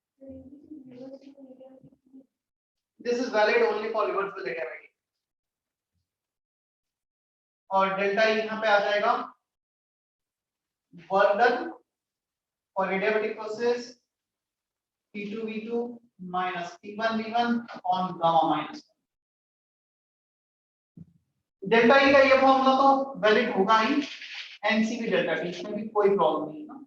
This is valid only for reversible adiabatic. और डेल्टा यहाँ पे आ जाएगा work done for adiabatic process P2 V2 minus P1 V1 upon gamma minus 1। Delta E का ये फॉर्मूला तो वैलिड होगा ही, एनसीबी डेल्टा टी, इसमें भी कोई प्रॉब्लम नहीं है ना।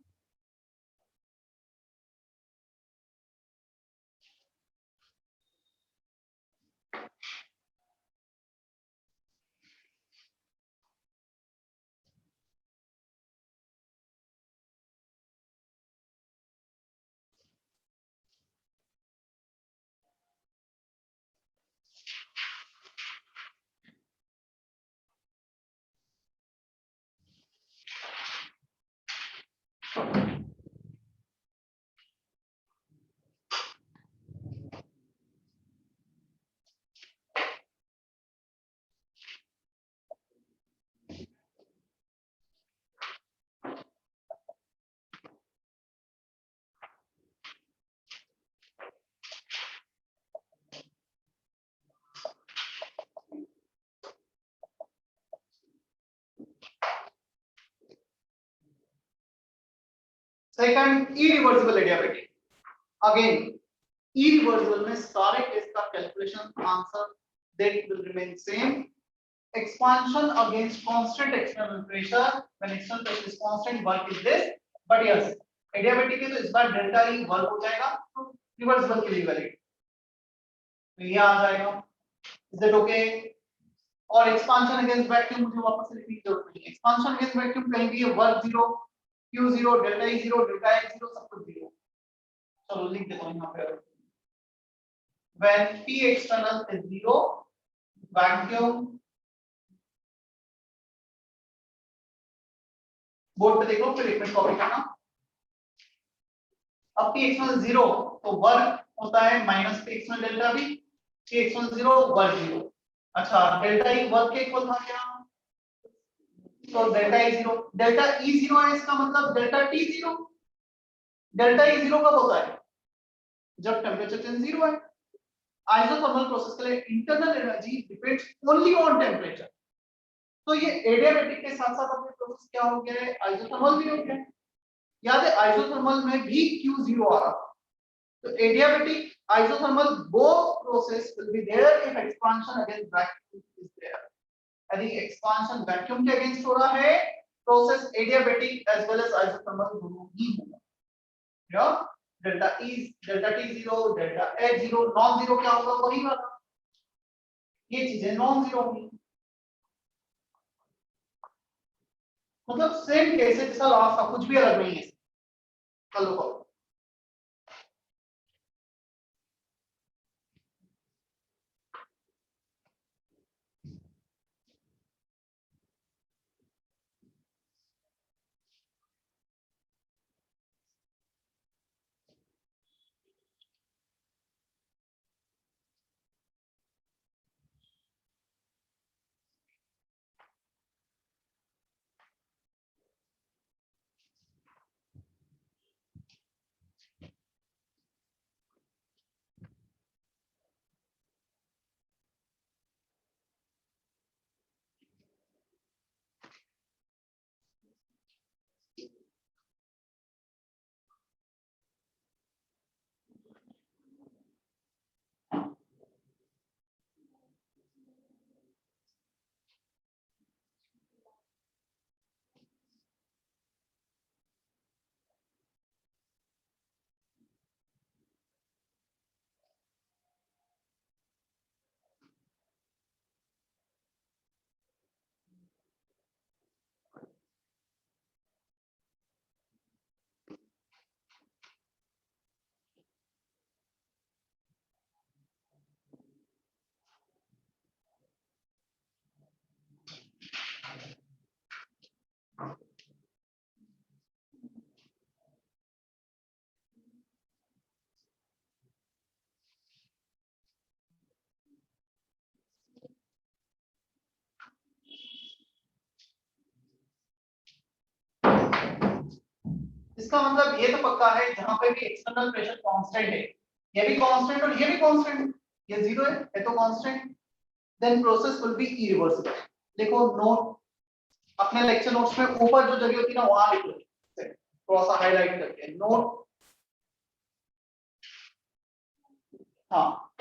Second irreversible adiabatic, again irreversible में सारे केस का calculation answer that will remain same. expansion against constant external pressure, when external pressure is constant, work is this, but yes adiabatic के तो इस बार डेल्टा ई वर्क हो जाएगा तो रिवर्सिबल के लिए वैलिड, तो ये आ जाएगा। Is that okay? और एक्सपांशन अगेंस्ट वैक्यूम मुझे वापस से लिखने की जरूरत नहीं है, एक्सपांशन अगेंस्ट वैक्यूम कहीं भी work 0, Q 0, delta E 0, delta x 0, सब कुछ 0। चलो लिख देता हूं यहां पे, when P external is 0 vacuum, board पे देखो फिर एक मिनट कॉपी करना, अब T एक्सपोनेंशियल 0 तो वर्ग होता है minus T exponential delta V, T exponential 0 वर्ग 0। अच्छा डेल्टा E वर्ग के इक्वल था क्या, तो डेल्टा E 0, डेल्टा E 0 है इसका मतलब डेल्टा T 0। डेल्टा E 0 कब होता है, जब टेम्परेचर चेंज 0 है। आइसोथर्मल प्रोसेस के लिए internal energy depends only on temperature. तो ये एडियाबैटिक के साथ साथ अपने प्रोसेस क्या हो गया है, आइसोथर्मल भी हो गया है। याद है आइसोथर्मल में भी Q0 आ रहा था, तो adiabatic isothermal both process will be there if expansion against vacuum is there। यदि एक्सपांशन वैक्यूम के अगेंस्ट हो रहा है, process adiabatic as well as isothermal दोनों ही होगा। या delta E delta T0 delta H0 non zero क्या होगा, वही वाला, ये चीजें नॉन जीरो होंगी। मतलब सेम केस है, जैसा लास्ट था, कुछ भी अलग नहीं है। चलो करो। इसका मतलब ये तो पक्का है, जहां पे भी एक्सटर्नल प्रेशर कांस्टेंट है, ये भी कांस्टेंट और ये भी कांस्टेंट, ये जीरो है तो constant, then process will be irreversible. देखो नोट, अपने लेक्चर नोट्स में ऊपर जो जगह होती है ना वहां लिख लो, थोड़ा सा हाईलाइट करके नोट। हाँ,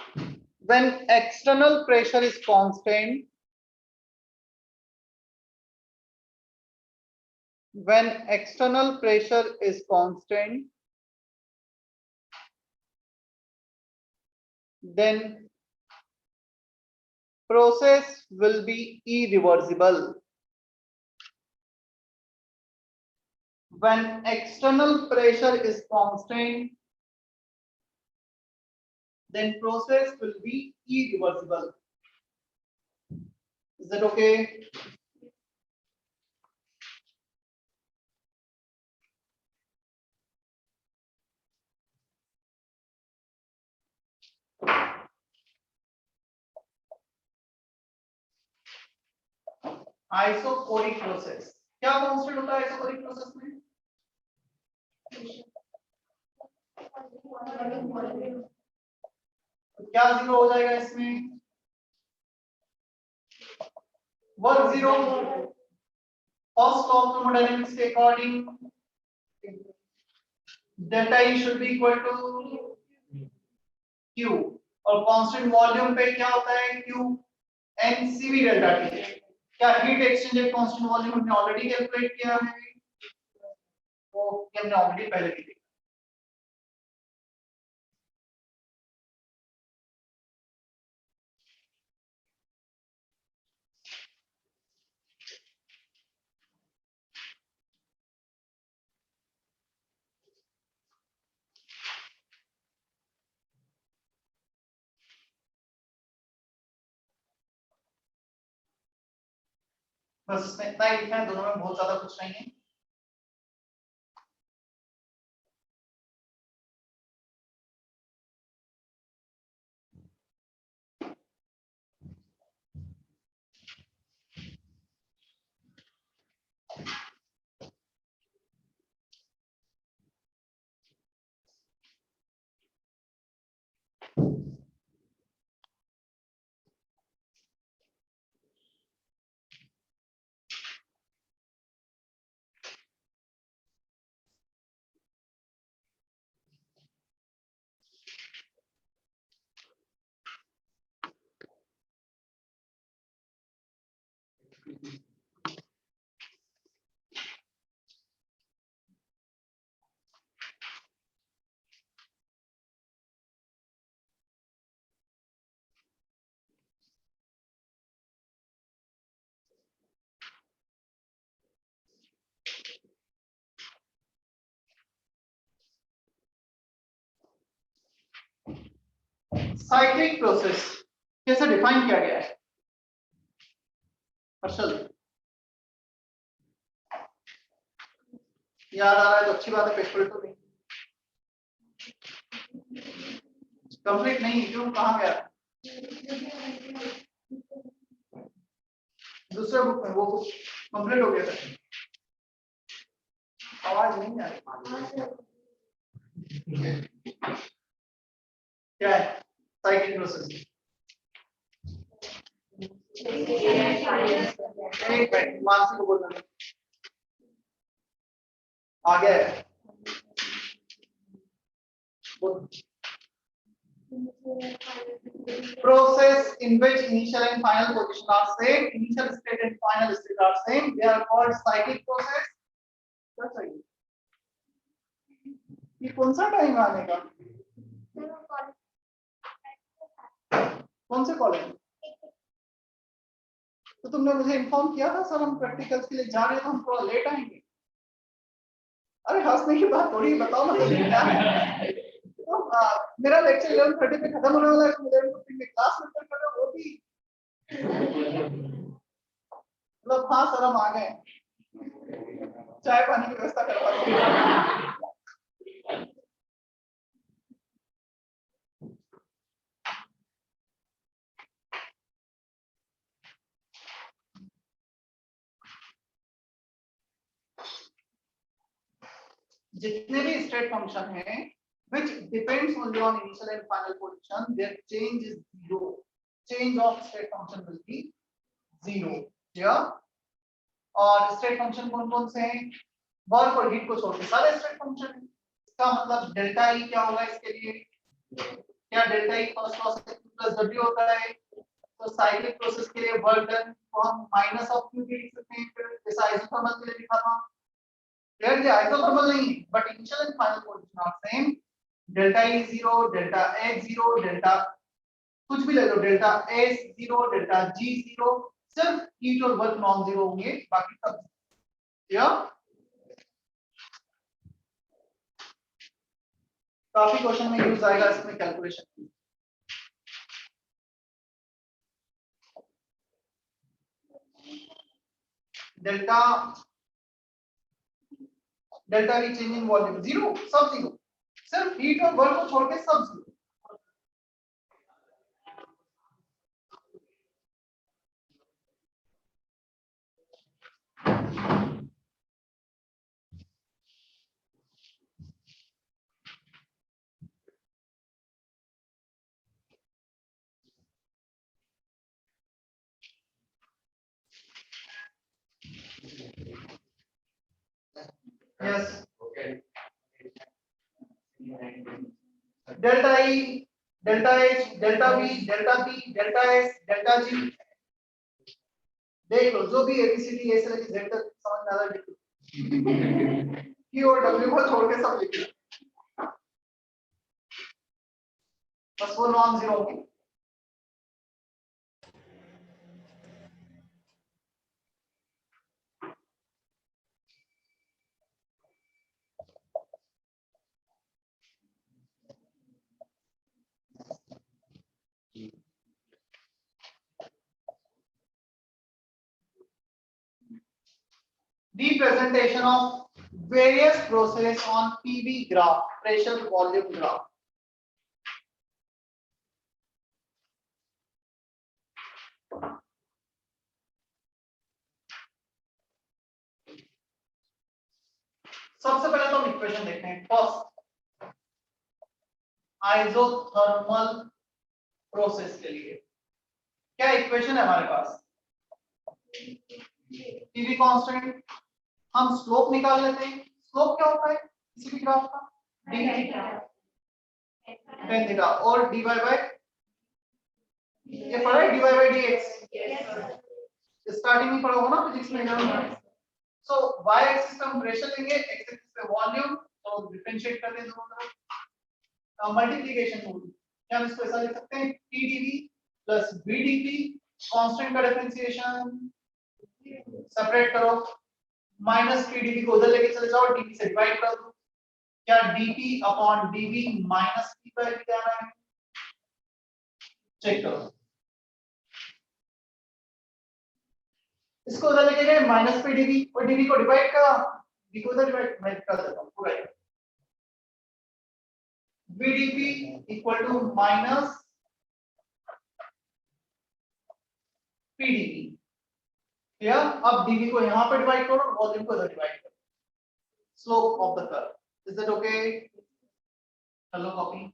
when external pressure is constant, when external pressure is constant, then process will be irreversible। When external pressure is constant, then process will be irreversible। Is that okay? Isochoric process, क्या कांस्टेंट होता है आइसोकोरिक प्रोसेस में? तो क्या जीरो हो जाएगा इसमें, work zero. First law of thermodynamics के according delta E should be equal to Q, और कांस्टेंट वॉल्यूम पे क्या होता है Q n CV delta T। क्या हीट एक्सचेंजर कांस्टेंट वॉल्यूम हमने ऑलरेडी कैलकुलेट किया है, वो हमने ऑलरेडी पहले की थी। बस इतना ही लिखना है, दोनों में बहुत ज्यादा कुछ नहीं है। साइक्लिक प्रोसेस कैसे डिफाइन किया गया है? हर्षल याद आ रहा है तो अच्छी बात है, पेपर तो नहीं कंप्लीट नहीं, क्यों कहाँ गया? दूसरे बुक में वो बुक कंप्लीट हो गया था। आवाज नहीं आ रही। क्या है साइक्लिक प्रोसेस? एक मिनट मानसी को बोलना आ गया है। Process in which initial and final position are same, initial state and final state are same, they are called cyclic process. क्या चाहिए? ये कौन सा टाइम आने का? कौन से कॉलेज? तो तुमने मुझे इन्फॉर्म किया था सर हम प्रैक्टिकल्स के लिए जा रहे हैं, हम थोड़ा लेट आएंगे। अरे हंसने की बात थोड़ी, बताओ ना मुझे क्या है। तो मेरा लेक्चर 11:30 पे खत्म होने वाला है, तुम 11:15 में क्लास में कर रहे हो, वो भी मतलब हाँ सर हम आ गए, चाय पानी की व्यवस्था करवा दो। जितने भी स्टेट फंक्शन हैं which depends only on initial and final position, their change is zero. Change of state function will be zero. Yeah? और स्टेट फंक्शन कौन कौन से हैं? वर्क और हीट को छोड़ के सारे स्टेट फंक्शन हैं। इसका मतलब डेल्टा ई क्या होगा इसके लिए? क्या डेल्टा ई फर्स्ट लॉ से प्लस डब्ल्यू होता है? तो साइक्लिक प्रोसेस के लिए वर्क डन को हम माइनस ऑफ क्यू भी लिख सकते हैं, फिर जैसा आइसोथर्मल के लिए लिखा था। Here the isothermal नहीं, but initial and final position are same. Delta E 0, delta H 0, delta कुछ भी ले लो, delta S 0, delta G 0, सिर्फ हीट और वर्क नॉन जीरो होंगे, बाकी सब या काफी क्वेश्चन में यूज आएगा इसमें calculation. Delta V change in volume zero, सब जीरो, सिर्फ हीट और वर्क को छोड़ के सब zero. Yes. Delta E, delta H, delta V, delta P, delta S, delta G, देख लो जो भी ABCD A से लेकर Z तक समझ में आ रहा है लिख लो। Q और W को छोड़ के सब लिख लो, बस वो नॉन जीरो होंगे। Representation of various process on PV graph, pressure volume graph. सबसे पहले तो हम इक्वेशन देखते हैं। फर्स्ट आइसोथर्मल प्रोसेस के लिए क्या इक्वेशन है हमारे पास? PV कांस्टेंट, हम स्लोप निकाल लेते हैं। स्लोप क्या होता है किसी भी ग्राफ का? d tan थीटा और dy बाय ये पढ़ा है dy बाय dx। स्टार्टिंग में पढ़ा होगा ना फिजिक्स में। सो y एक्सिस हम प्रेशर लेंगे, x एक्सिस पे वॉल्यूम, तो डिफरेंशिएट कर दें दोनों तरफ। मल्टीप्लिकेशन रूल, क्या हम इसको ऐसा लिख सकते हैं, TdV प्लस VdP, कांस्टेंट का डिफरेंशिएशन सेपरेट करो, माइनस TdV को उधर लेके चले जाओ, dP से डिवाइड कर दो, क्या dP upon dV minus P पर भी जाना है, चेक करो। इसको उधर लेके गए माइनस पे dV और dV को डिवाइड करा, V को उधर डिवाइड कर देता हूं पूरा। VdP equal to minus PdV। Clear? अब dV को यहां पे डिवाइड करो, वॉल्यूम को उधर डिवाइड करो। Slope of the curve, is that okay? Hello copy.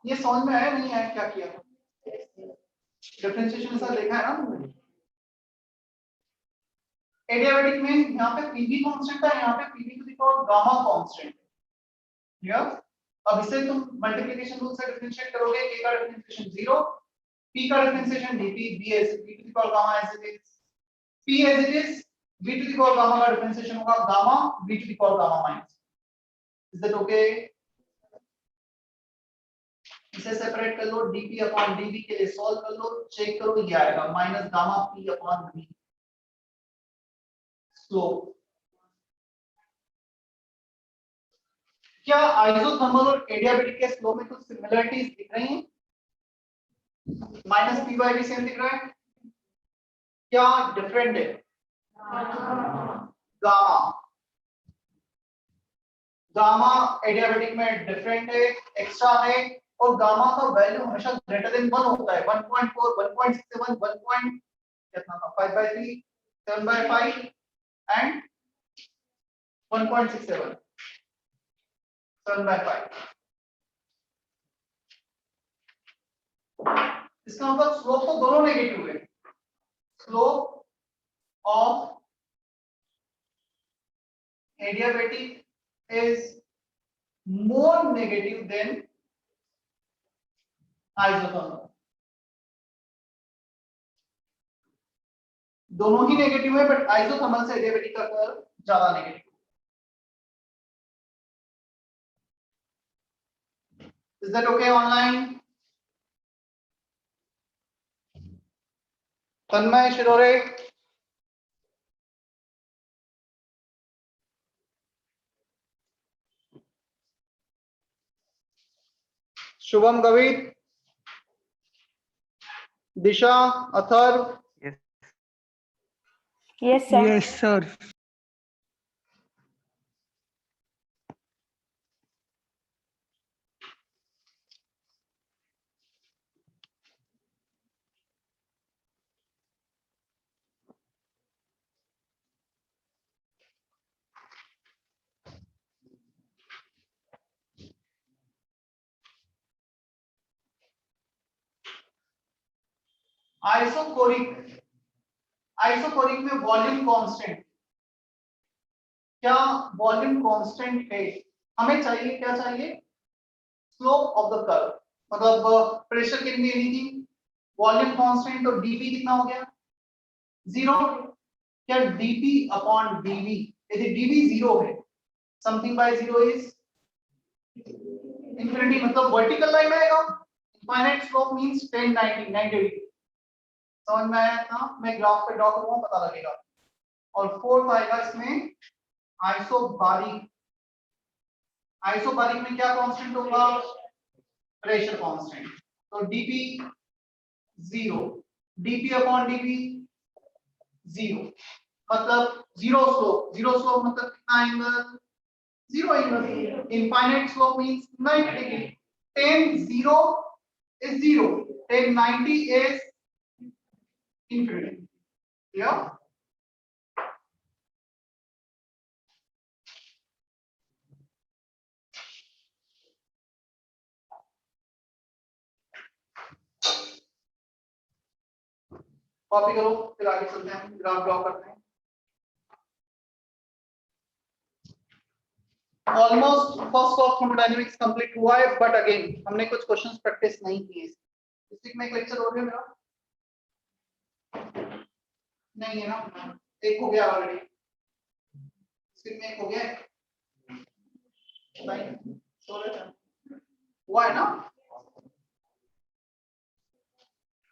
ये समझ में आया नहीं आया क्या किया? डिफरेंशिएशन ऐसा देखा है ना तुमने? एडियाबैटिक में यहाँ पे पीवी कांस्टेंट है, यहाँ पे PV to the power gamma constant. Clear? अब इसे तुम मल्टीप्लिकेशन रूल से डिफरेंशिएट करोगे, a का डिफरेंशिएशन 0, p का differentiation dp, b as b to the power gamma as it is, p as it is, b to the power gamma का डिफरेंशिएशन होगा gamma b to the power gamma minus। Is that okay? इसे सेपरेट कर लो, dp अपॉन dv के लिए सॉल्व कर लो, चेक करो, ये आएगा minus gamma p upon v। Slope, क्या आइसोथर्मल और एडियाबैटिक के स्लोप में कुछ सिमिलरिटीज दिख रही हैं? माइनस पी बाई भी सेम दिख रहा है, क्या डिफरेंट है? गामा, गामा एडियाबैटिक में डिफरेंट है, एक्स्ट्रा है, और गामा का वैल्यू हमेशा ग्रेटर देन 1 होता है। 1.4, 1.67, 1. कितना था? 5/3, 7/5 एंड 1.67, 7/5। इसका मतलब स्लोप तो दोनों नेगेटिव है। Slope of adiabatic is more negative than isothermal। दोनों ही नेगेटिव है, बट आइसोथर्मल से एडियाबैटिक का कर्व ज्यादा negative. Is that okay online? Tanmay Shirore, Shubham Gavit, Disha, Atharva, Yes, Yes, sir. Yes, sir. Isochoric, isochoric में वॉल्यूम कांस्टेंट, क्या वॉल्यूम कांस्टेंट है? हमें चाहिए, क्या चाहिए? स्लोप ऑफ द कर्व, मतलब pressure can be anything, volume constant, तो dp कितना हो गया? 0। क्या dp अपॉन dv, यदि dv 0 है, समथिंग बाय 0 इज इंफिनिटी, मतलब वर्टिकल लाइन आएगा। Infinite slope means 10, 90, 90 degree. समझ में आया ना? मैं ग्राफ पे ड्रॉ करूंगा, पता लगेगा। और फोर्थ आएगा इसमें आइसोबारिक। आइसोबारिक में क्या कांस्टेंट होगा? Pressure constant. तो dp 0, dp अपॉन dv 0, मतलब जीरो स्लोप। जीरो स्लोप मतलब कितना angle? 0 angle. Infinite slope means 90 degree. 10 0 is 0, 10 90 is infinity। Clear? Copy करो, फिर आगे चलते हैं, ग्राफ ड्रॉ करते हैं। Almost first of thermodynamics complete हुआ है, बट अगेन हमने कुछ क्वेश्चंस प्रैक्टिस नहीं किए। इस वीक में एक लेक्चर हो गया मेरा, नहीं है ना, एक हो गया ऑलरेडी, इस वीक में एक हो गया है, हुआ है ना?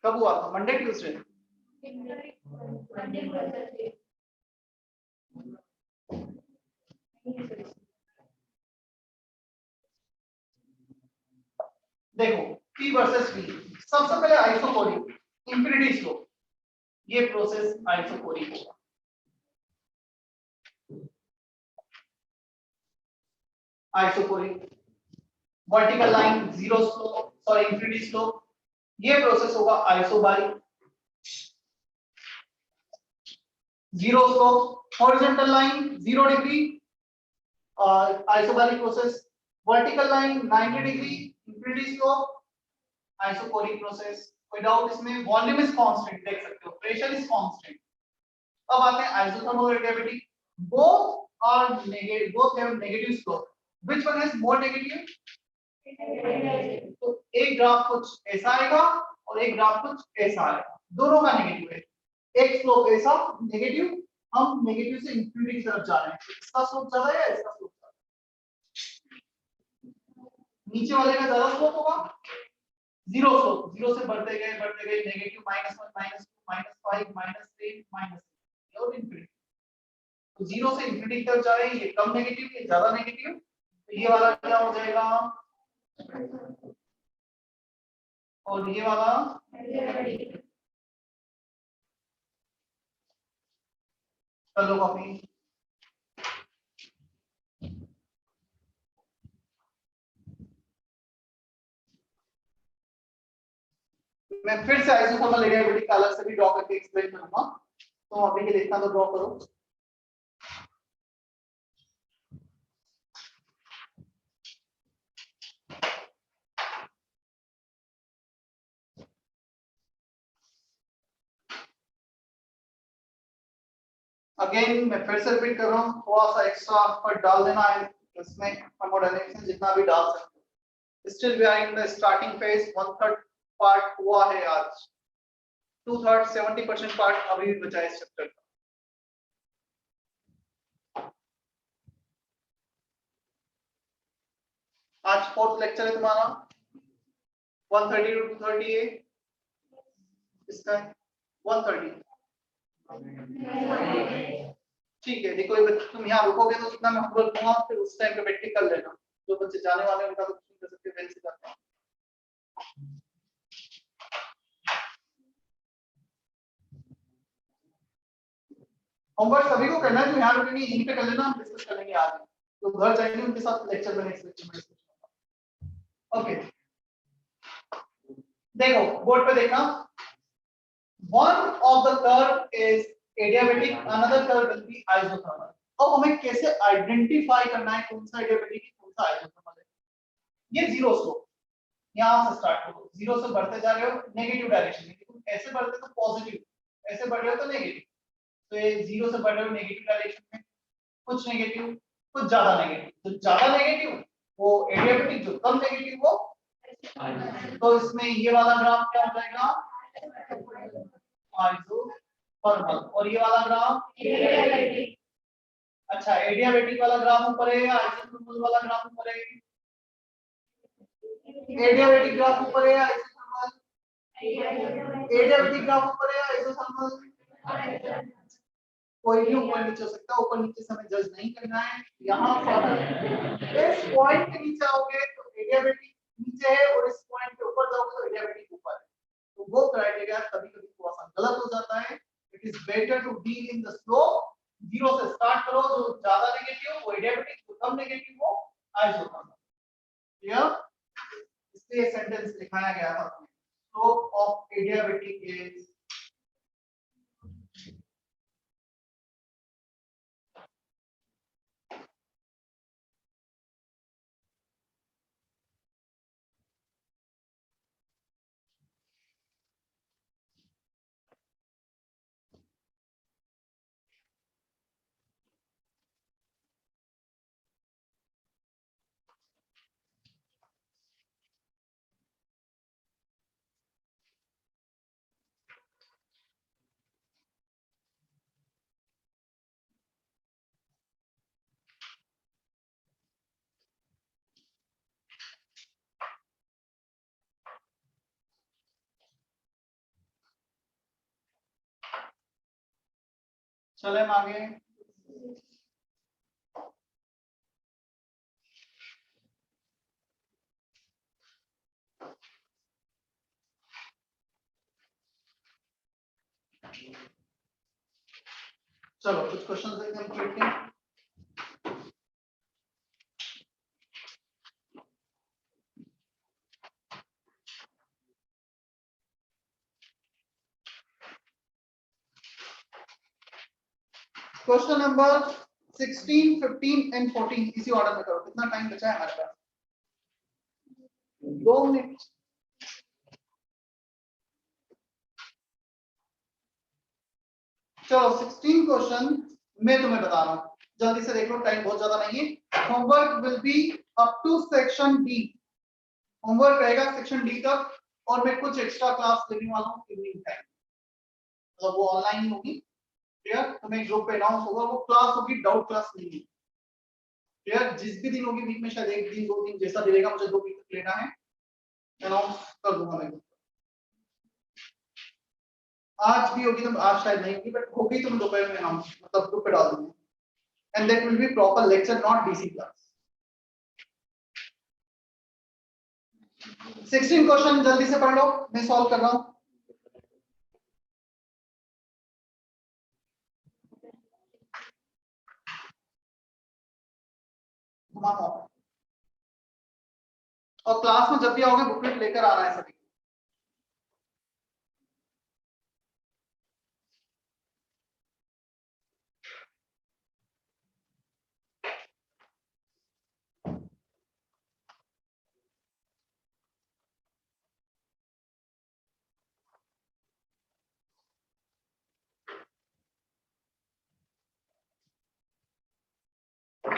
कब हुआ था? Monday Tuesday? देखो P वर्सेस V, सबसे पहले आइसोकोरिक इंफिनिटी स्लोप, ये प्रोसेस आइसोकोरिक होगा। Isochoric vertical line zero slope, sorry infinity slope, ये प्रोसेस होगा isobaric. Zero slope horizontal line 0 degree, isobaric process. Vertical line 90 degree, infinity slope, isochoric process. कोई डाउट इसमें? वॉल्यूम इज कांस्टेंट, देख सकते हो, प्रेशर इज कांस्टेंट। अब आते हैं isothermal adiabatic, both are negative, both have negative slope, which one has more negative? तो एक ग्राफ कुछ ऐसा आएगा और एक ग्राफ कुछ ऐसा आएगा, दोनों का नेगेटिव है। एक स्लोप ऐसा नेगेटिव, हम नेगेटिव से इंफिनिटी की तरफ जा रहे हैं, इसका स्लोप ज्यादा है या इसका स्लोप ज्यादा? नीचे वाले का ज्यादा स्लोप होगा, जीरो स्लोप, जीरो से बढ़ते गए नेगेटिव -1 -2 -5 -3 -3 और इंफिनिटी। तो जीरो से इंफिनिटी की तरफ जा रहे हैं, ये कम नेगेटिव, ये ज्यादा नेगेटिव, तो ये वाला क्या हो जाएगा और ये वाला कर लो कॉपी। मैं फिर से आइसोथर्मल एडियाबैटिक का अलग से भी ड्रॉ करके एक्सप्लेन करूंगा, तो अभी के लिए इतना तो ड्रॉ करो। अगेन मैं फिर से रिपीट कर रहा हूँ, थोड़ा सा एक्स्ट्रा पर डाल देना है इसमें, थर्मोडायनेमिक्स में जितना भी डाल सकते हो। Still we are in the starting phase, 1/3 part हुआ है आज, 2/3 70% पार्ट अभी भी बचा है इस चैप्टर का। आज फोर्थ लेक्चर है तुम्हारा, 130 to 230 है, इसका 130। ठीक है, देखो तुम यहाँ रुकोगे तो जितना मैं होमवर्क दूंगा फिर उस टाइम पे बैठ के कर लेना, जो बच्चे जाने वाले हैं उनका तो कुछ नहीं कर सकते, वेल से करते हैं। होमवर्क सभी को करना है, जो यहाँ रुकेंगे यहीं पे कर लेना, हम डिस्कस करेंगे आगे, तो घर जाएंगे उनके साथ लेक्चर में नेक्स्ट लेक्चर में डिस्कस होगा। ओके, देखो बोर्ड पे देखना, one of the curve is adiabatic, another curve will be isothermal। अब हमें कैसे आइडेंटिफाई करना है कौन सा एडियाबैटिक है कौन सा आइसोथर्मल है? ये जीरो स्लोप, यहां से स्टार्ट करो, जीरो से बढ़ते जा रहे हो नेगेटिव डायरेक्शन में, तुम ऐसे बढ़ते तो पॉजिटिव, ऐसे बढ़ रहे हो तो नेगेटिव, तो ये जीरो से बढ़ रहे हो नेगेटिव डायरेक्शन में, कुछ नेगेटिव कुछ ज्यादा नेगेटिव, तो ज्यादा नेगेटिव वो एडियाबैटिक, जो कम नेगेटिव वो। तो इसमें ये वाला ग्राफ क्या हो जाएगा? आइसोथर्मल। और ये वाला ग्राफ एडियाबैटिक। अच्छा, एडियाबैटिक वाला ग्राफ ऊपर है या आइसोथर्मल वाला ग्राफ ऊपर है? एडियाबैटिक ग्राफ ऊपर है या आइसोथर्मल? एडियाबैटिक ग्राफ ऊपर है या आइसोथर्मल? कोई भी ऊपर नीचे हो सकता है, ऊपर नीचे से हमें जज नहीं करना है। यहाँ पर इस पॉइंट के नीचे आओगे तो एडियाबैटिक नीचे है और इस पॉइंट के ऊपर जाओगे तो एडियाबैटिक ऊपर है, तो वो क्राइटेरिया कभी-कभी थोड़ा सा गलत हो जाता है। It is better to deal in the slope, zero से स्टार्ट करो, जो ज्यादा नेगेटिव वो एडियाबैटिक, जो कम नेगेटिव वो आइसोथर्मल। क्लियर? इसलिए सेंटेंस दिखाया गया था, स्लोप ऑफ एडियाबैटिक इज चले हम आगे। चलो कुछ क्वेश्चन देखते हैं बैठ के। क्वेश्चन नंबर 16, 15 एंड 14 इसी ऑर्डर में करो। कितना टाइम बचा है हमारे पास? 2 मिनट। चलो 16 क्वेश्चन मैं तुम्हें बता रहा हूं, जल्दी से देख लो, टाइम बहुत ज्यादा नहीं है। Homework will be up to section D. Homework रहेगा सेक्शन डी तक, और मैं कुछ एक्स्ट्रा क्लास लेने वाला हूँ इवनिंग टाइम, मतलब वो ऑनलाइन ही होगी। क्लियर? तुम्हें ग्रुप पे अनाउंस होगा, वो क्लास होगी, डाउट क्लास नहीं है। क्लियर? जिस भी दिन होगी वीक में, शायद 1 दिन 2 दिन जैसा भी रहेगा, मुझे 2 वीक तक लेना है, अनाउंस कर दूंगा मैं। आज भी होगी तो आज शायद नहीं होगी, बट होगी तो मैं दोपहर में अनाउंस मतलब ग्रुप पे डाल दूंगा। And that will be proper lecture, not DC class. 16 question जल्दी से पढ़ लो, मैं सॉल्व कर रहा हूं। और क्लास में जब भी आओगे बुकलेट लेकर आना है सभी।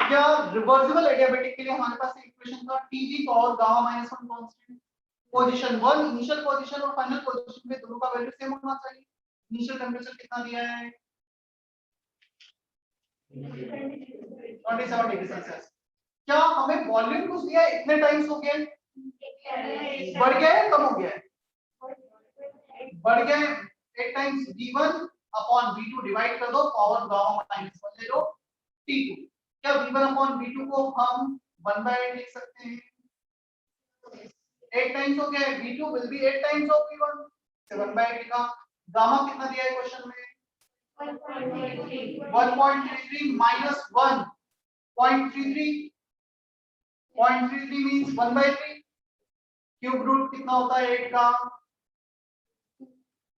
क्या रिवर्सिबल एडियाबेटिक के लिए हमारे पास एक इक्वेशन था, टीजी और gamma minus 1 constant. Position 1 initial position और फाइनल पोजीशन में दोनों का वैल्यू सेम होना चाहिए। इनिशियल टेंपरेचर कितना दिया है? 27 डिग्री सेल्सियस। क्या हमें वॉल्यूम कुछ दिया है, इतने टाइम्स हो गया, बढ़ गया है, कम हो गया है? बढ़ गया है। 8 times v1 upon v2 divide कर दो, पावर गामा माइनस 1 ले लो, t2। क्या v1 अपॉन v2 को हम 1/8 लिख सकते हैं? 8 टाइम्स हो गया है, v2 will be 8 times of v1, 7/8 लिखा। गामा कितना दिया है क्वेश्चन में? 1.33 माइनस 1 0.33 0.33 मींस 1/3। क्यूब रूट कितना होता है 8 का?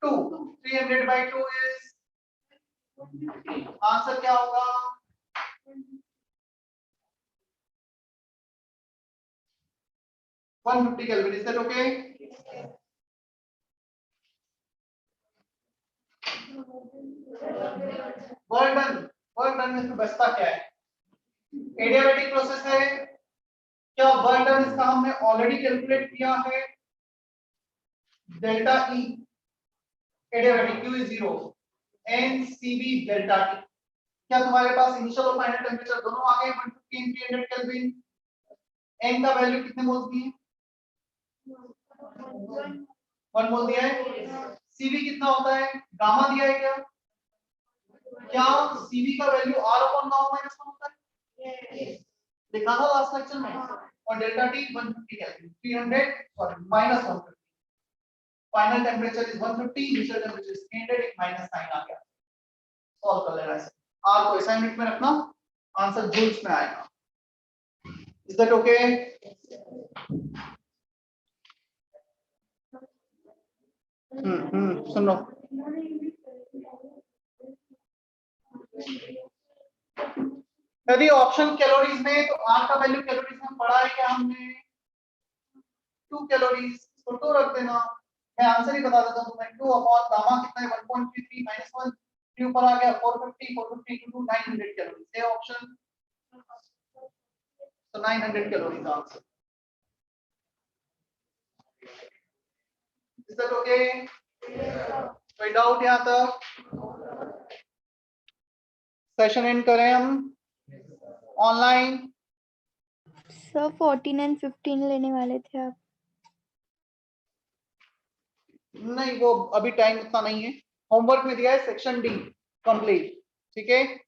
2। 300/2 इज, आंसर क्या होगा? 150 kelvin. Is that okay? Work done में इसमें बचता क्या है? एडियाबेटिक प्रोसेस है। क्या वर्क डन इसका हमने ऑलरेडी कैलकुलेट किया है? Delta E adiabatic Q is 0 N CB delta T. क्या तुम्हारे पास इनिशियल और फाइनल टेंपरेचर दोनों आ गए? 150 एंड 300 केल्विन। एन का वैल्यू कितने मोल्स दिए? 1 मोल दिया है। सीबी कितना होता है? गामा दिया है क्या? क्या सीबी का value r upon gamma minus 1 होता है? लिखा था लास्ट लेक्चर में। और delta T 150 kelvin, 300 sorry minus 150। Final temperature is 150, initial temperature is 300, एक माइनस साइन आ गया। सॉल्व कर लेना है। r को असाइनमेंट में रखना, आंसर जूल्स में आएगा। Is that okay? सुनो, यदि ऑप्शन कैलोरीज में, तो r का वैल्यू कैलोरीज में पढ़ा है क्या हमने? 2 कैलोरीज, तो 2 रख देना। मैं आंसर ही बता देता हूं तुम्हें। 2 अपॉन गामा कितना है? 1.33 माइनस 1, 3 ऊपर आ गया 450, 450 टू 900 कैलोरीज। ये ऑप्शन, तो 900 calories answer. Is that okay? कोई डाउट यहां तक? सेशन एंड करें हम ऑनलाइन। सर 14 एंड 15 लेने वाले थे आप? नहीं, वो अभी टाइम उतना नहीं है। होमवर्क में दिया है सेक्शन डी कंप्लीट, ठीक है